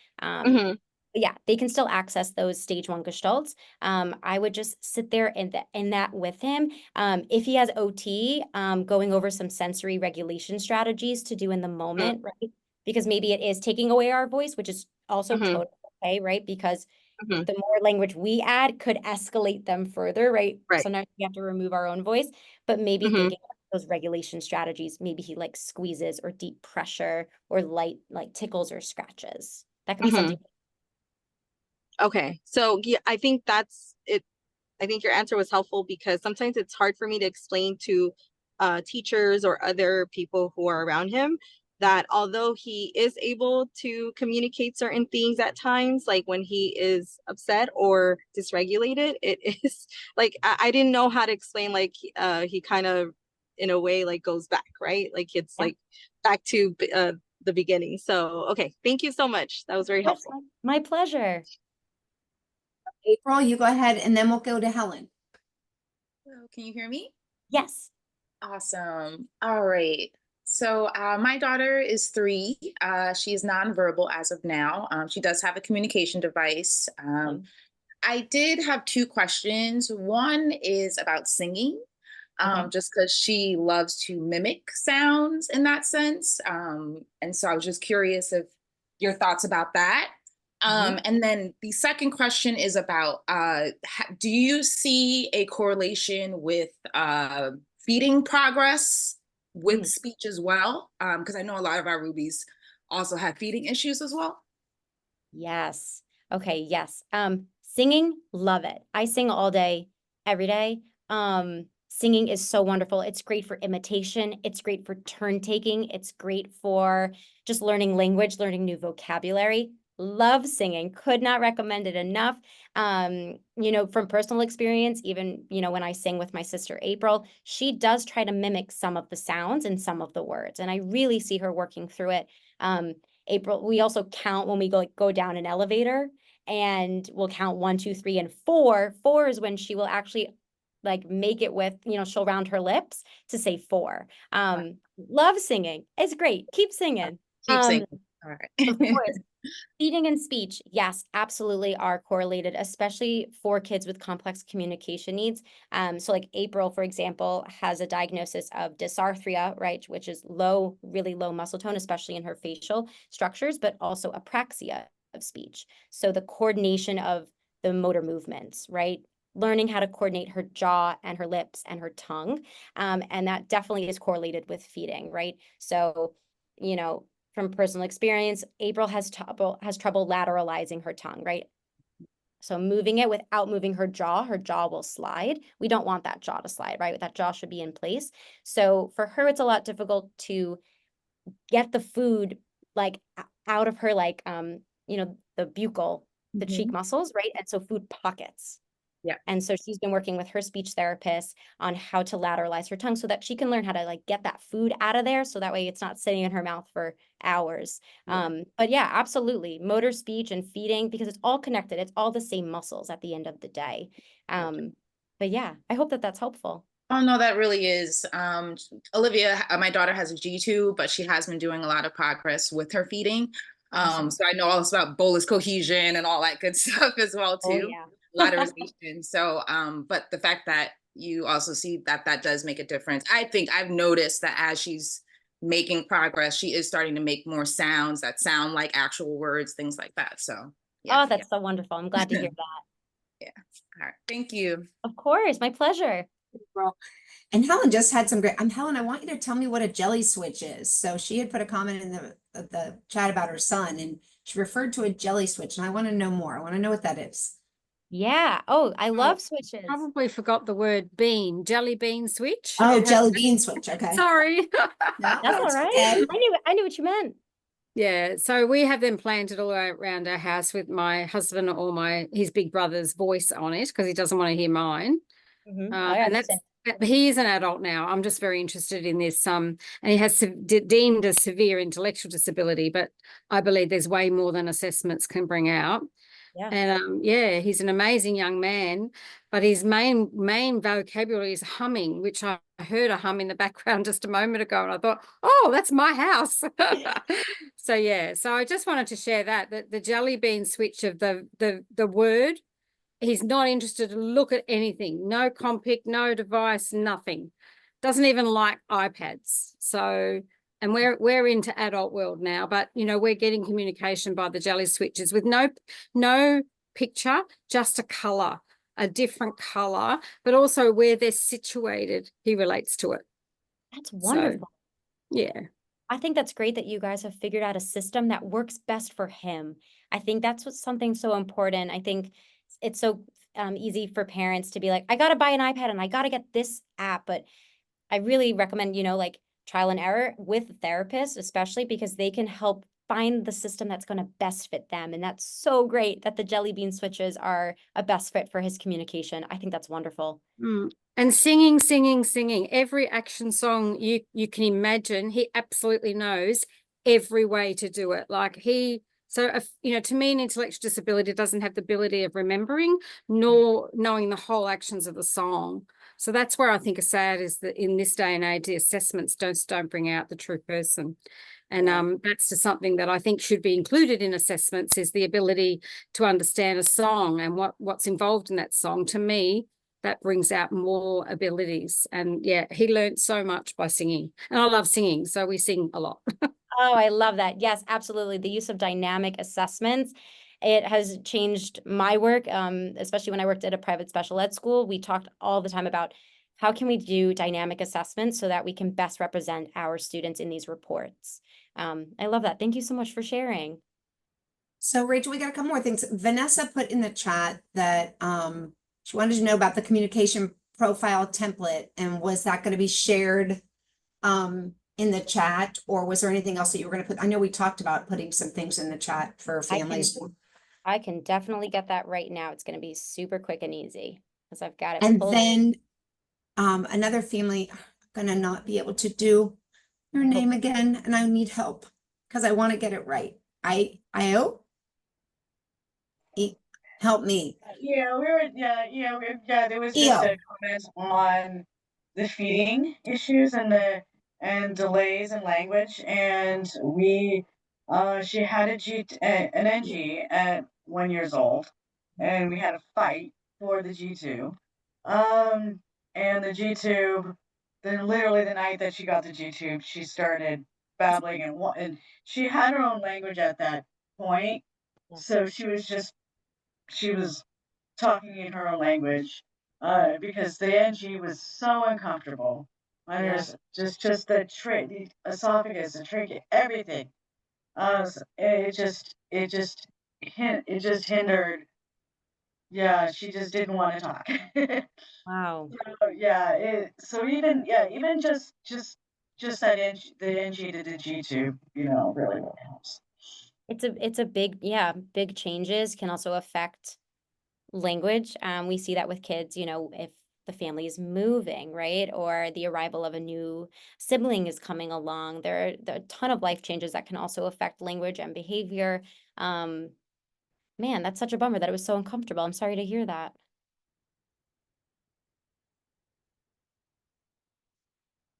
Yeah, they can still access those stage 1 Gestalts. I would just sit there in that with him. If he has OT, going over some sensory regulation strategies to do in the moment, right? Because maybe it is taking away our voice, which is also totally okay, right? Because the more language we add could escalate them further, right? Sometimes we have to remove our own voice, but maybe thinking about those regulation strategies, maybe he like squeezes or deep pressure or light like tickles or scratches. That could be something. Okay, so yeah, I think that's it. I think your answer was helpful, because sometimes it's hard for me to explain to teachers or other people who are around him that although he is able to communicate certain things at times, like when he is upset or dysregulated, it is like I didn't know how to explain, like he kind of in a way like goes back, right? Like it's like back to the beginning. So okay, thank you so much. That was very helpful. My pleasure. April, you go ahead, and then we'll go to Helen. Hello, can you hear me? Yes. Awesome. All right. So my daughter is 3. She is nonverbal as of now. She does have a communication device. I did have two questions. One is about singing, Okay. just because she loves to mimic sounds in that sense. And so I was just curious if your thoughts about that. And then the second question is about, do you see a correlation with feeding progress with speech as well? Because I know a lot of our Rubies also have feeding issues as well. Yes. Okay, yes. Singing, love it. I sing all day, every day. Singing is so wonderful. It's great for imitation. It's great for turn taking. It's great for just learning language, learning new vocabulary. Love singing. Could not recommend it enough. You know, from personal experience, even, you know, when I sing with my sister April, she does try to mimic some of the sounds and some of the words, and I really see her working through it. April, we also count when we go down an elevator, and we'll count 1, 2, 3, and 4. 4 is when she will actually like make it with, you know, she'll round her lips to say 4. Love singing. It's great. Keep singing. Keep singing. All right. Of course. Feeding and speech, yes, absolutely are correlated, especially for kids with complex communication needs. So like April, for example, has a diagnosis of dysarthria, right, which is low, really low muscle tone, especially in her facial structures, but also apraxia of speech. So the coordination of the motor movements, right? Learning how to coordinate her jaw and her lips and her tongue. And that definitely is correlated with feeding, right? So, you know, from personal experience, April has trouble lateralizing her tongue, right? So moving it without moving her jaw will slide. We don't want that jaw to slide, right? That jaw should be in place. So for her, it's a lot difficult to get the food like out of her, like, you know, the buccal, the cheek muscles, right? And so food pockets. Yeah. And so she's been working with her speech therapist on how to lateralize her tongue so that she can learn how to like get that food out of there. So that way it's not sitting in her mouth for hours. But yeah, absolutely. Motor speech and feeding, because it's all connected. It's all the same muscles at the end of the day. But yeah, I hope that that's helpful. Oh no, that really is. Olivia, my daughter has a G2, but she has been doing a lot of progress with her feeding. So I know all about bolus cohesion and all that good stuff as well too. Oh, yeah. Lateralization. So, but the fact that you also see that that does make a difference. I think I've noticed that as she's making progress, she is starting to make more sounds that sound like actual words, things like that. So yeah. Oh, that's so wonderful. I'm glad to hear that. Yeah. All right. Thank you. Of course. My pleasure. And Helen just had some great, Helen, I want you to tell me what a jelly switch is. So she had put a comment in the chat about her son, and she referred to a jelly switch, and I want to know more. I want to know what that is. Yeah. Oh, I love switches. Probably forgot the word bean, jelly bean switch. Oh, jelly bean switch. Okay. Sorry. No, That's all right. okay. I knew what you meant. Yeah, so we have them planted all around our house with my husband or his big brother's voice on it because he doesn't want to hear mine. And he is an adult now. I'm just very interested in this. And he has deemed a severe intellectual disability, but I believe there's way more than assessments can bring out. Yeah. And yeah, he's an amazing young man, but his main vocabulary is humming, which I heard a hum in the background just a moment ago, and I thought, oh, that's my house. So yeah, so I just wanted to share that the jelly bean switch of the word. He's not interested to look at anything, no Compic, no device, nothing. Doesn't even like iPads. So, and we're into adult world now, but you know, we're getting communication by the jelly switches with no picture, just a color, a different color, but also where they're situated, he relates to it. That's wonderful. So, yeah. I think that's great that you guys have figured out a system that works best for him. I think that's what's something so important. I think it's so easy for parents to be like, I got to buy an iPad and I got to get this app. But I really recommend, you know, like trial and error with therapists, especially because they can help find the system that's going to best fit them. And that's so great that the jelly bean switches are a best fit for his communication. I think that's wonderful. And singing. Every action song you can imagine, he absolutely knows every way to do it. Like so, you know, to me, an intellectual disability doesn't have the ability of remembering nor knowing the whole actions of the song. So that's where I think is sad, is that in this day and age, the assessments don't bring out the true person. And that's just something that I think should be included in assessments, is the ability to understand a song and what's involved in that song. To me, that brings out more abilities. And yeah, he learned so much by singing. And I love singing, so we sing a lot. Oh, I love that. Yes, absolutely. The use of dynamic assessments, it has changed my work, especially when I worked at a private special ed school. We talked all the time about how can we do dynamic assessments so that we can best represent our students in these reports. I love that. Thank you so much for sharing. So Rachel, we got a couple more things. Vanessa put in the chat that she wanted to know about the communication profile template, and was that going to be shared in the chat, or was there anything else that you were going to put? I know we talked about putting some things in the chat for families. I can definitely get that right now. It's going to be super quick and easy because I've got it. And pulled. then another family, I'm going to not be able to do your name again, and I need help because I want to get it right. Help me. There was just a comment on the feeding issues and delays in language, and she had an NG at 1 year old, and we had a fight for the G2. And the G-tube, then literally the night that she got the G-tube, she started babbling, and she had her own language at that point. So she was talking in her own language, because the NG was so uncomfortable. Just the esophagus, the trachea, everything. It just hindered. Yeah, she just didn't want to talk. Wow. So even just that the NG to the G-tube, really helps. It's a big, big changes can also affect language. We see that with kids, if the family is moving, right? Or the arrival of a new sibling is coming along. There are a ton of life changes that can also affect language and behavior. Man, that's such a bummer that it was so uncomfortable. I'm sorry to hear that.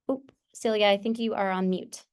Oop, Celia, I think you are on mute.